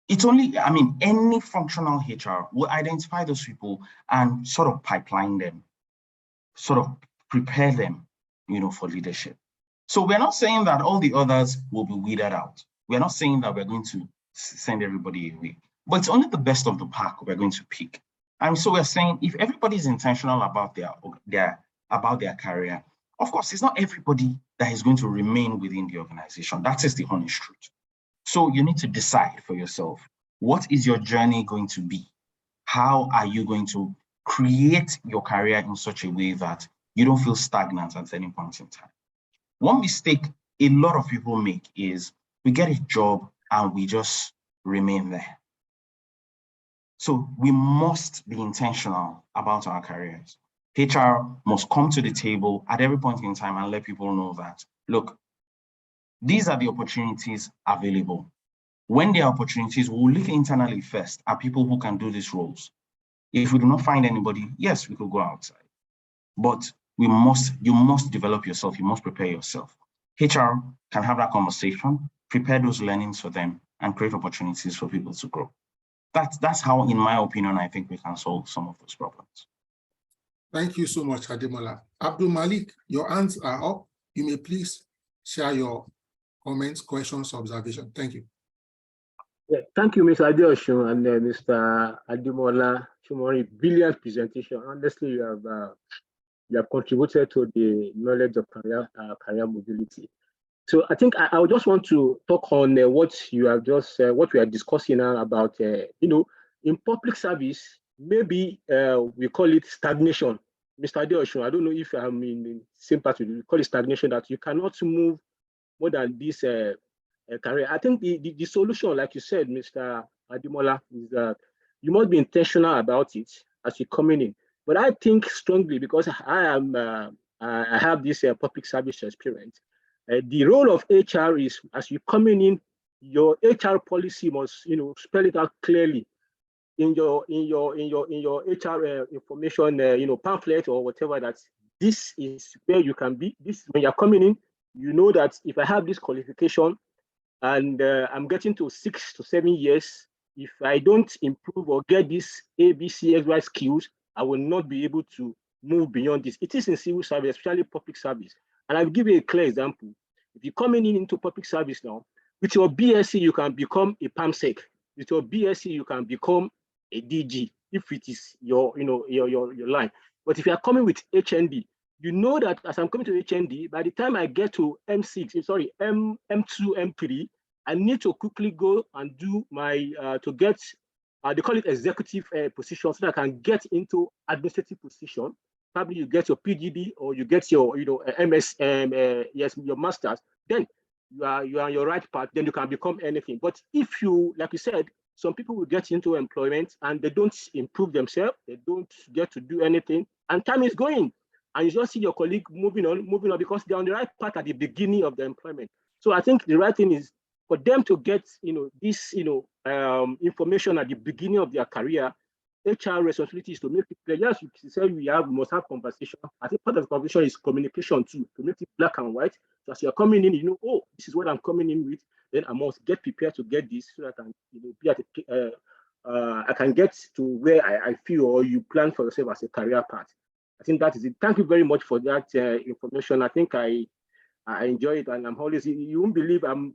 it's only, any functional HR will identify those people and sort of pipeline them, sort of prepare them, for leadership. So we're not saying that all the others will be weeded out. We're not saying that we're going to send everybody away, but it's only the best of the pack we're going to pick. And so we're saying if everybody's intentional about their career, of course, it's not everybody that is going to remain within the organization. That is the honest truth. So you need to decide for yourself, what is your journey going to be? How are you going to create your career in such a way that you don't feel stagnant at any point in time? One mistake a lot of people make is we get a job and we just remain there. So we must be intentional about our careers. HR must come to the table at every point in time and let people know that, look, these are the opportunities available. When there are opportunities, we'll look internally first at people who can do these roles. If we do not find anybody, yes, we could go outside. But you must develop yourself, you must prepare yourself. HR can have that conversation, prepare those learnings for them, and create opportunities for people to grow. That's how, in my opinion, I think we can solve some of those problems. Thank you so much, Ademola. Abdul Malik, your hands are up. You may please share your comments, questions, observations. Thank you. Yeah, thank you, Mr. Adeosun and Mr. Ademola Shumori. Brilliant presentation. Honestly, you have contributed to the knowledge of career mobility. So I think I would just want to talk on what you have just what we are discussing now about in public service. Maybe we call it stagnation. Mr. Adeosun, I don't know if I'm in the same part with you. We call it stagnation, that you cannot move more than this career. I think the solution, like you said, Mr. Ademola, is that you must be intentional about it as you're coming in. But I think strongly, because I have this public service experience. The role of HR is, as you're coming in, your HR policy must spell it out clearly in your HR information pamphlet or whatever, that this is where you can be. This, when you're coming in, you know that if I have this qualification and I'm getting to 6 to 7 years, if I don't improve or get this ABCSY skills, I will not be able to move beyond this. It is in civil service, especially public service. And I'll give you a clear example. If you're coming into public service now, with your BSc, you can become a PAMSEC. With your BSc, you can become a DG, if it is your line. But if you are coming with HND, you know that as I'm coming to HND, by the time I get to M2, M3, I need to quickly go and do my, to get, they call it executive position, so that I can get into administrative position. Probably you get your PGD or you get your, MS, your master's, then you are on your right path, then you can become anything. But if you, like you said, some people will get into employment and they don't improve themselves, they don't get to do anything, and time is going. And you just see your colleague moving on because they're on the right path at the beginning of the employment. So I think the right thing is for them to get, this, information at the beginning of their career. HR responsibility is to make it clear. Yes, you say we must have conversation. I think part of the conversation is communication too, to make it black and white. So as you're coming in, oh, this is what I'm coming in with. Then I must get prepared to get this so that I can, be at I can get to where I feel, or you plan for yourself as a career path. I think that is it. Thank you very much for that information. I think I enjoy it, and I'm always. You won't believe I'm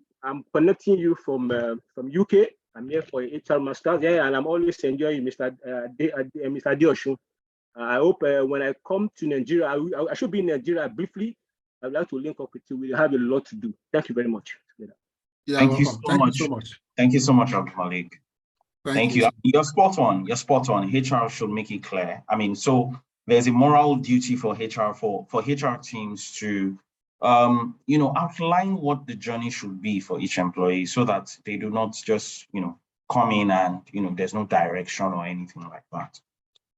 connecting you from UK. I'm here for HR Masters, yeah, and I'm always enjoying Mr. Adeosun. I hope when I come to Nigeria, I should be in Nigeria briefly. I'd like to link up with you. We have a lot to do. Thank you very much. Thank you so much. Thank you so much, Dr. Malik. Thank you. You're spot on. You're spot on. HR should make it clear. I mean, so there's a moral duty for HR for HR teams to, outline what the journey should be for each employee, so that they do not just, come in and there's no direction or anything like that.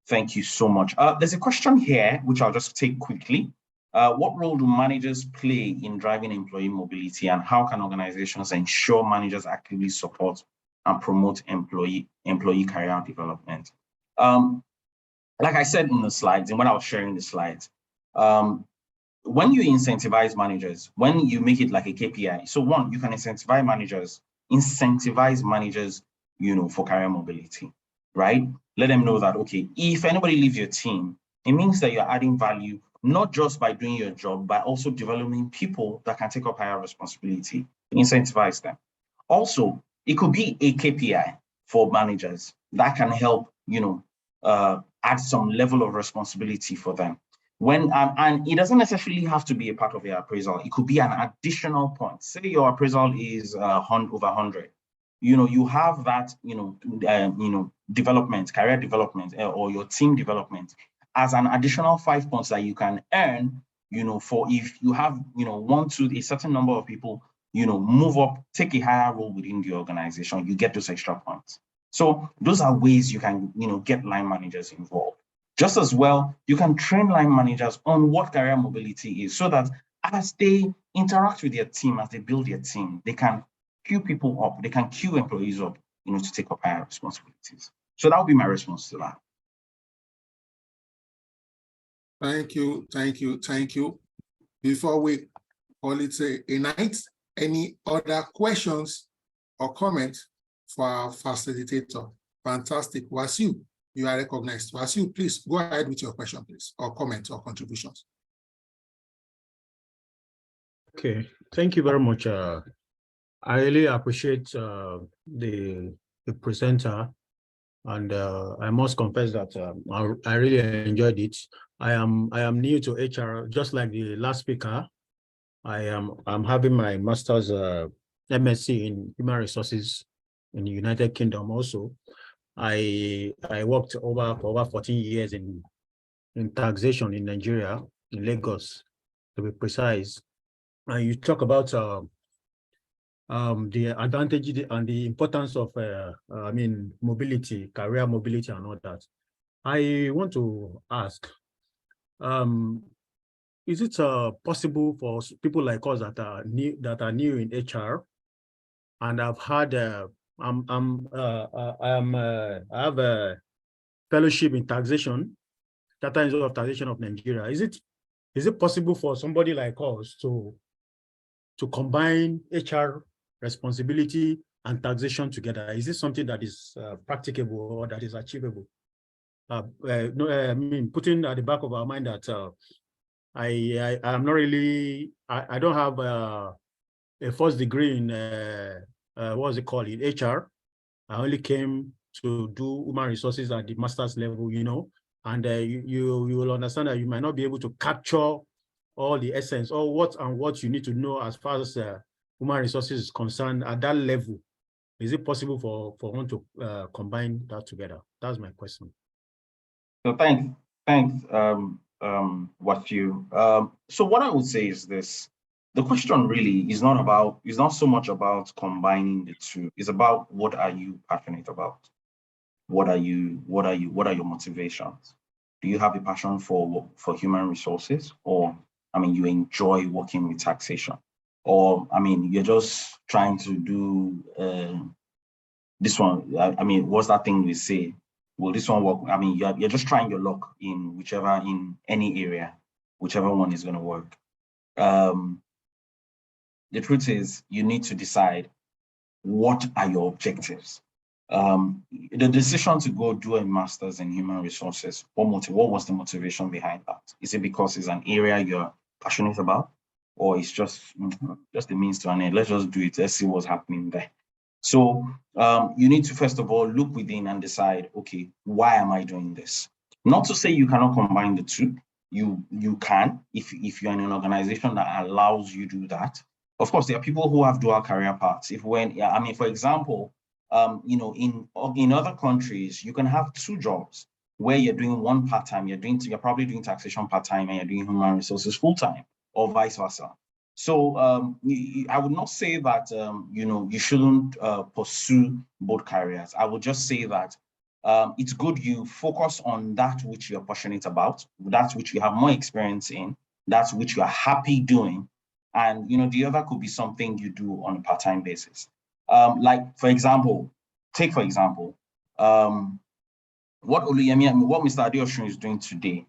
Thank you so much. There's a question here which I'll just take quickly. What role do managers play in driving employee mobility, and how can organizations ensure managers actively support and promote employee career development? Like I said in the slides, and when I was sharing the slides, when you incentivize managers, when you make it like a KPI, so one, you can incentivize managers, for career mobility, right? Let them know that, okay, if anybody leaves your team, it means that you're adding value, not just by doing your job, but also developing people that can take up higher responsibility. Incentivize them. Also, it could be a KPI for managers that can help, add some level of responsibility for them. When and it doesn't necessarily have to be a part of your appraisal. It could be an additional point. Say your appraisal is over 100. You have that, development, career development, or your team development as an additional 5 points that you can earn, for if you have, want to a certain number of people, move up, take a higher role within the organization, you get those extra points. So those are ways you can, get line managers involved. Just as well, you can train line managers on what career mobility is, so that as they interact with their team, as they build their team, they can queue people up, they can queue employees up, to take up higher responsibilities. So that would be my response to that. Thank you. Before we call it a night, any other questions or comments for our facilitator? Fantastic. Wasiu, you are recognized. Wasiu, please go ahead with your question, please, or comments or contributions. Okay, thank you very much. I really appreciate the presenter, and I must confess that I really enjoyed it. I am new to HR, just like the last speaker. I'm having my master's MSc in human resources in the United Kingdom. Also, I worked for over 14 years in taxation in Nigeria, in Lagos, to be precise. And you talk about the advantage and the importance of mobility, career mobility, and all that. I want to ask, is it possible for people like us that are new in HR, and I've had I have a fellowship in taxation, Data Institute of Taxation of Nigeria. Is it possible for somebody like us to combine HR responsibility and taxation together? Is this something that is practicable or that is achievable? Putting at the back of our mind that I'm not really, I don't have a first degree in what is it called, in HR. I only came to do human resources at the master's level, and you will understand that you might not be able to capture all the essence or what you need to know as far as human resources is concerned at that level. Is it possible for one to combine that together? That's my question. So thanks, Wasiu. So what I would say is this: the question really is not so much about combining the two. It's about, what are you passionate about? What are your motivations? Do you have a passion for human resources, or you enjoy working with taxation, or you're just trying to do this one? What's that thing we say? Will this one work? You're just trying your luck in any area, whichever one is going to work. The truth is, you need to decide, what are your objectives? The decision to go do a master's in human resources, what was the motivation behind that? Is it because it's an area you're passionate about, or it's just the means to an end? Let's just do it. Let's see what's happening there. So you need to, first of all, look within and decide, okay, why am I doing this? Not to say you cannot combine the two. You can, if you're in an organization that allows you to do that. Of course, there are people who have dual career paths. For example, in other countries, you can have two jobs where you're doing one part-time, you're probably doing taxation part-time and you're doing human resources full-time, or vice versa. So I would not say that you shouldn't pursue both careers. I would just say that it's good you focus on that which you're passionate about, that which you have more experience in, that's which you are happy doing, and the other could be something you do on a part-time basis. Like for example, what Mr. Adeosun is doing today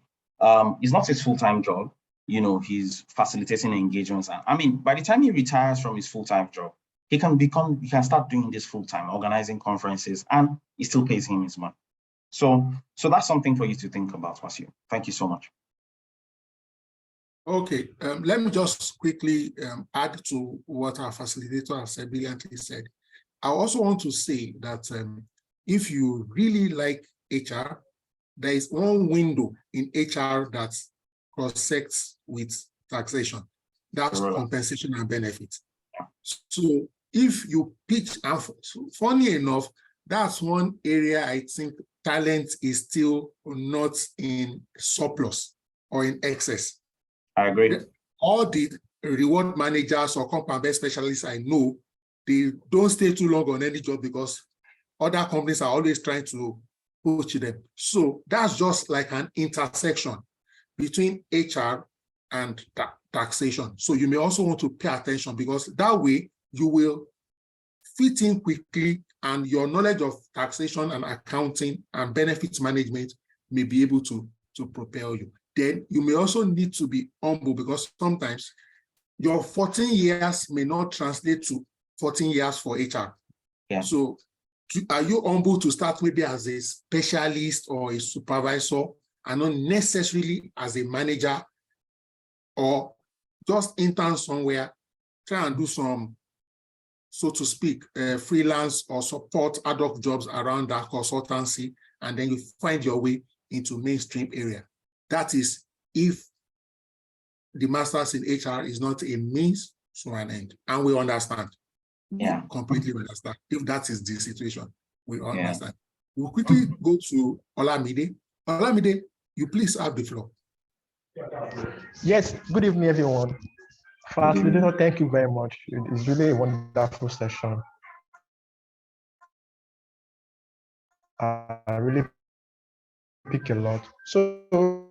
is not his full-time job. He's facilitating engagements. I mean, by the time he retires from his full-time job, he can start doing this full-time, organizing conferences, and it still pays him his money. So that's something for you to think about, Wasiu. Thank you so much. Okay, let me just quickly add to what our facilitator has brilliantly said. I also want to say that if you really like HR, there is one window in HR that cross-sects with taxation. That's compensation and benefits. So if you pitch, funny enough, that's one area I think talent is still not in surplus or in excess. I agree. All the reward managers or compound specialists I know, they don't stay too long on any job because other companies are always trying to poach them. So that's just like an intersection between HR and taxation. So you may also want to pay attention, because that way you will fit in quickly and your knowledge of taxation and accounting and benefits management may be able to propel you. Then you may also need to be humble, because sometimes your 14 years may not translate to 14 years for HR. Yeah. So are you humble to start maybe as a specialist or a supervisor and not necessarily as a manager, or just intern somewhere, try and do some, so to speak, freelance or support ad hoc jobs around that consultancy, and then you find your way into mainstream area. That is if the master's in HR is not a means to an end. And we understand. Yeah. We completely understand. If that is the situation, we understand. We'll quickly go to Olamide. Olamide, you please have the floor. Yes, good evening, everyone. Facilitator, thank you very much. It is really a wonderful session. I really pick a lot. So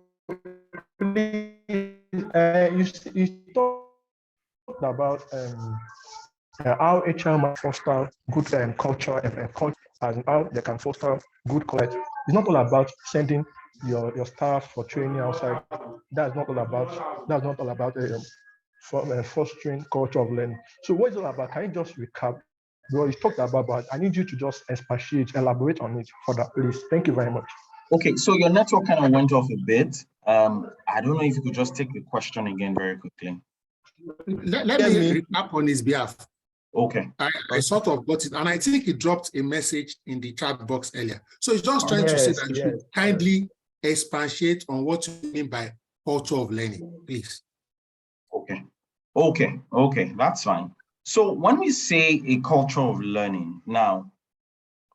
you talked about how HR might foster good culture and how they can foster good culture. It's not all about sending your staff for training outside. That's not all about fostering culture of learning. So what is it all about? Can you just recap what you talked about? But I need you to just expatiate, elaborate on it further, please. Thank you very much. Okay, so your network kind of went off a bit. I don't know if you could just take the question again very quickly. Let me recap on his behalf. Okay. I sort of got it, and I think he dropped a message in the chat box earlier. So he's just trying to say that you should kindly expatiate on what you mean by culture of learning, please. Okay, that's fine. So when we say a culture of learning, now,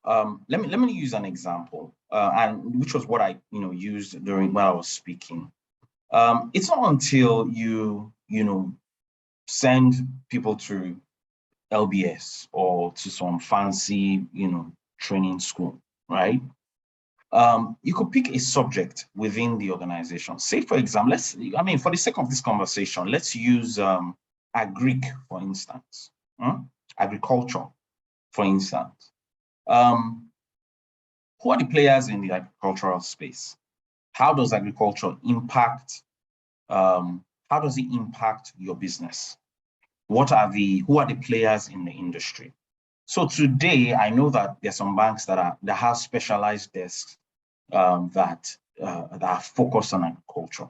let me use an example, and which was what I used during while I was speaking. It's not until you send people to LBS or to some fancy training school, right? You could pick a subject within the organization. Say, for example, for the sake of this conversation, let's use agric, for instance, agriculture, for instance. Who are the players in the agricultural space? How does agriculture impact? How does it impact your business? Who are the players in the industry? So today, I know that there's some banks that have specialized desks that are focused on agriculture.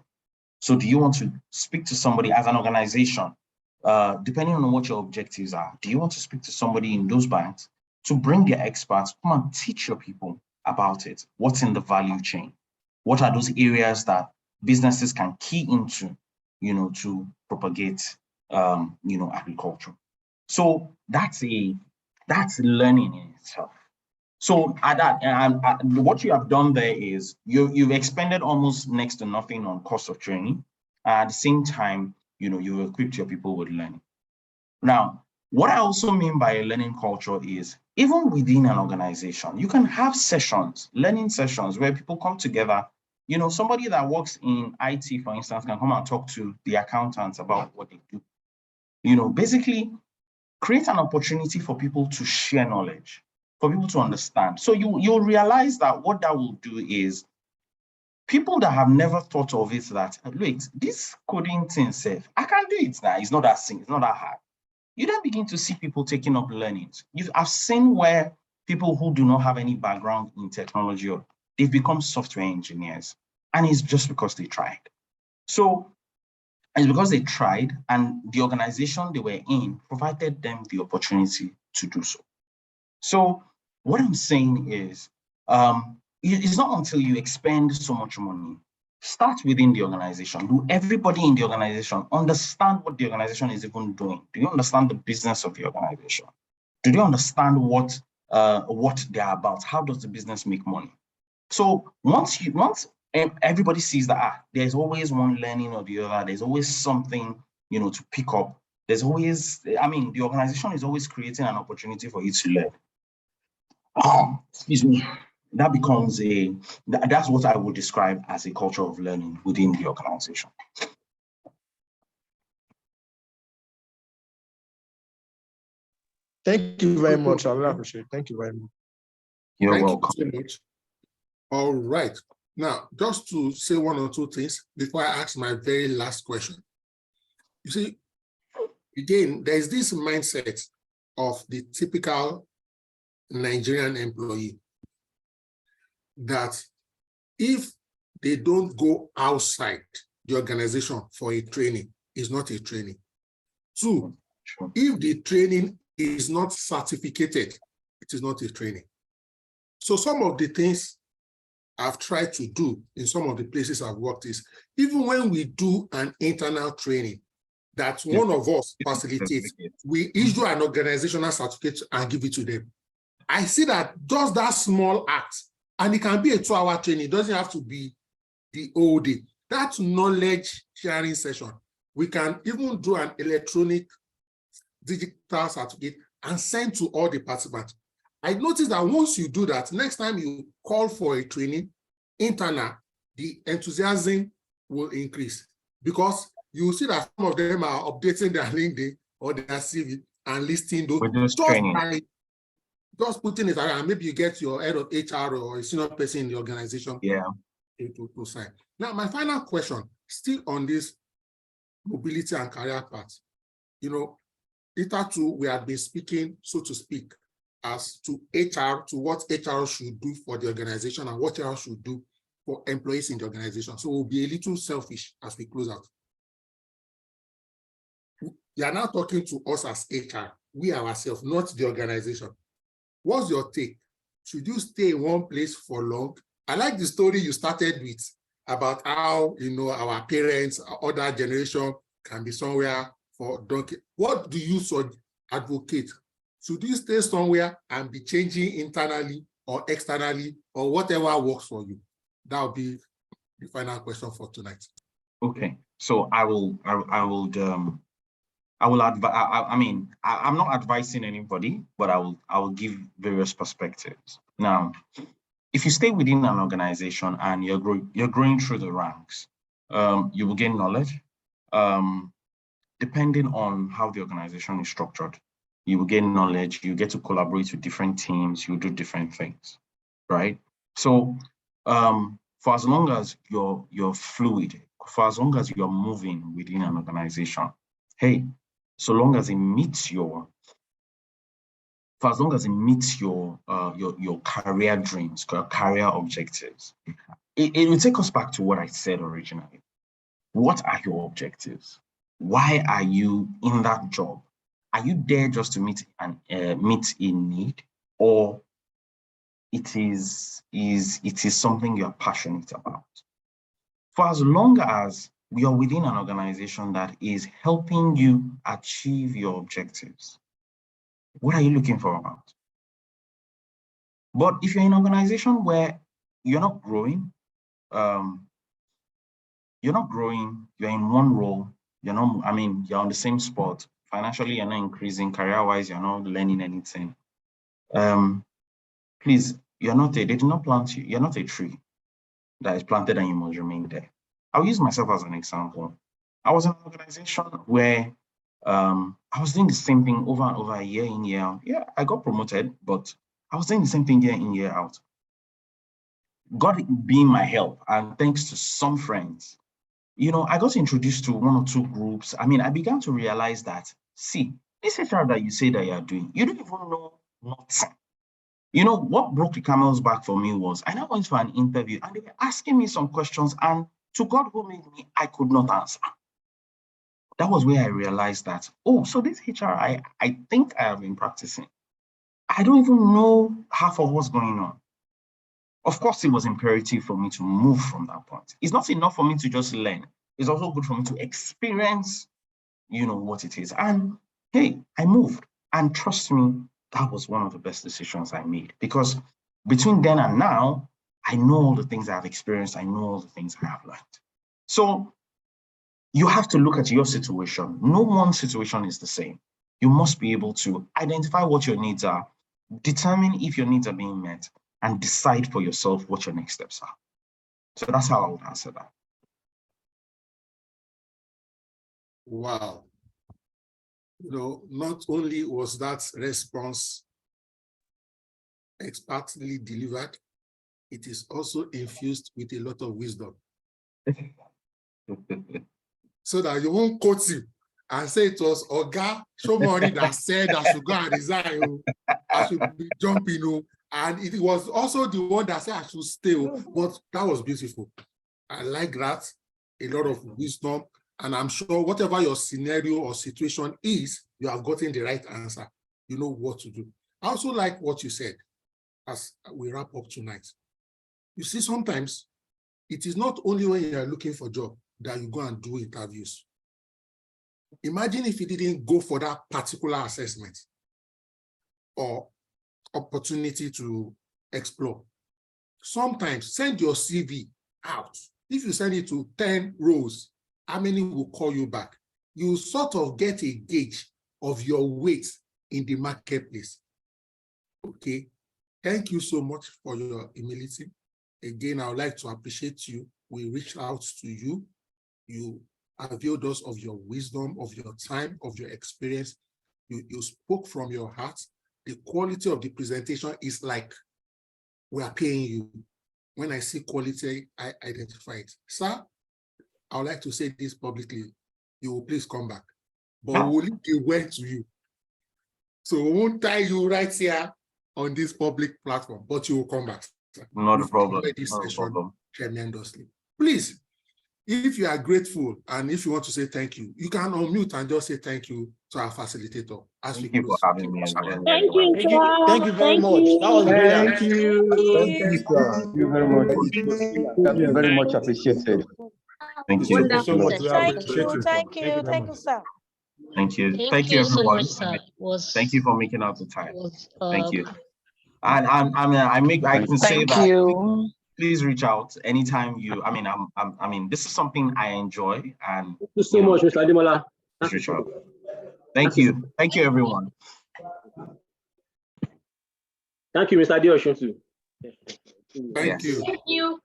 So do you want to speak to somebody as an organization, depending on what your objectives are? Do you want to speak to somebody in those banks to bring their experts, come and teach your people about it. What's in the value chain? What are those areas that businesses can key into, to propagate, agriculture? So that's learning in itself. So at that, what you have done there is you've expended almost next to nothing on cost of training. At the same time, you've equipped your people with learning. Now, what I also mean by a learning culture is even within an organization, you can have sessions, learning sessions where people come together. Somebody that works in IT, for instance, can come and talk to the accountants about what they do. Basically create an opportunity for people to share knowledge, for people to understand. So you'll realize that what that will do is people that have never thought of it, that, wait, this coding thing safe, I can do it now. It's not that simple, it's not that hard. You then begin to see people taking up learnings. I've seen where people who do not have any background in technology, they've become software engineers, and it's just because they tried. So it's because they tried, and the organization they were in provided them the opportunity to do so. So what I'm saying is, it's not until you expend so much money, start within the organization. Do everybody in the organization understand what the organization is even doing? Do you understand the business of the organization? Do they understand what they're about? How does the business make money? So once everybody sees that there's always one learning or the other, there's always something to pick up. There's always, the organization is always creating an opportunity for you to learn. Excuse me. That becomes that's what I would describe as a culture of learning within the organization. Thank you very much. I really appreciate it. Thank you very much. You're welcome. Thank you so much. All right. Now, just to say one or two things before I ask my very last question. You see, again, there's this mindset of the typical Nigerian employee that if they don't go outside the organization for a training, it's not a training. Two, if the training is not certificated, it is not a training. So some of the things I've tried to do in some of the places I've worked is, even when we do an internal training that one of us facilitates, we issue an organizational certificate and give it to them. I see that just that small act, and it can be a 2-hour training, it doesn't have to be the whole day. That knowledge sharing session, we can even do an electronic digital certificate and send to all the participants. I noticed that once you do that, next time you call for a training internal, the enthusiasm will increase, because you see that some of them are updating their LinkedIn or their CV and listing those training. Just putting it around, maybe you get your head of HR or a senior person in the organization to sign. Now, my final question, still on this mobility and career path. Hitherto, we have been speaking, so to speak, as to HR, to what HR should do for the organization and what HR should do for employees in the organization. So we'll be a little selfish as we close out. You are now talking to us as HR, we ourselves, not the organization. What's your take? Should you stay in one place for long? I like the story you started with about how, our parents, other generation can be somewhere for donkey. What do you advocate? Should you stay somewhere and be changing internally or externally or whatever works for you? That will be the final question for tonight. Okay, so I'm not advising anybody, but I will give various perspectives. Now, if you stay within an organization and you're growing through the ranks, you will gain knowledge. Depending on how the organization is structured, you will gain knowledge. You get to collaborate with different teams. You do different things, right? So, for as long as you're fluid, for as long as you're moving within an organization, hey, so long as it meets your career dreams, career objectives, it will take us back to what I said originally. What are your objectives? Why are you in that job? Are you there just to meet a need? or it is something you're passionate about. For as long as you're within an organization that is helping you achieve your objectives, what are you looking for about? But if you're in an organization where you're not growing, you're in one role, you're on the same spot, financially, you're not increasing, career-wise, you're not learning anything. Please, they did not plant you, you're not a tree that is planted and you must remain there. I'll use myself as an example. I was in an organization where I was doing the same thing over and over, year in, year out. Yeah, I got promoted, but I was doing the same thing year in, year out. God being my help, and thanks to some friends, I got introduced to one or two groups. I began to realize that, see, this HR that you say that you're doing, you don't even know nothing. What broke the camel's back for me was I now went for an interview and they were asking me some questions, and to God who made me, I could not answer. That was where I realized that, oh, so this HR, I think I have been practicing. I don't even know half of what's going on. Of course, it was imperative for me to move from that point. It's not enough for me to just learn. It's also good for me to experience, what it is. And hey, I moved. And trust me, that was one of the best decisions I made, because between then and now, I know all the things I've experienced. I know all the things I have learned. So you have to look at your situation. No one situation is the same. You must be able to identify what your needs are, determine if your needs are being met, and decide for yourself what your next steps are. So that's how I would answer that. Wow. Not only was that response expertly delivered, it is also infused with a lot of wisdom. So that you won't quote him and say it was Oga Shomori that said I should go and resign, I should be jumping, and it was also the one that said I should stay. But that was beautiful. I like that. A lot of wisdom. And I'm sure whatever your scenario or situation is, you have gotten the right answer. You know what to do. I also like what you said as we wrap up tonight. You see, sometimes it is not only when you are looking for a job that you go and do interviews. Imagine if you didn't go for that particular assessment or opportunity to explore. Sometimes send your CV out. If you send it to 10 roles, how many will call you back? You sort of get a gauge of your weight in the marketplace. Okay, thank you so much for your humility. Again, I would like to appreciate you. We reached out to you. You availed us of your wisdom, of your time, of your experience. You spoke from your heart. The quality of the presentation is like we are paying you. When I see quality, I identify it. Sir, I would like to say this publicly. You will please come back. But we'll leave the word to you. So we won't tie you right here on this public platform, but you will come back. Not a problem. This session tremendously. Please, if you are grateful and if you want to say thank you, you can unmute and just say thank you to our facilitator. Thank you for having me. Thank you. Thank you very much. That was brilliant. Thank you. Thank you, sir. Thank you very much. That's very much appreciated. Thank you. Thank you so much. We Thank appreciate you. you. Thank you. very Thank you, much. sir. Thank you. Thank you so everyone. much, sir. Thank you for making out the time. Thank you. And I can say Thank that. you. Please reach out anytime you. This is something I enjoy, and Thank you so much, Mr. Ademola. please reach out. Thank you. Thank you, everyone. Thank you, Mr. Adeosun too. Thank you. Thank you.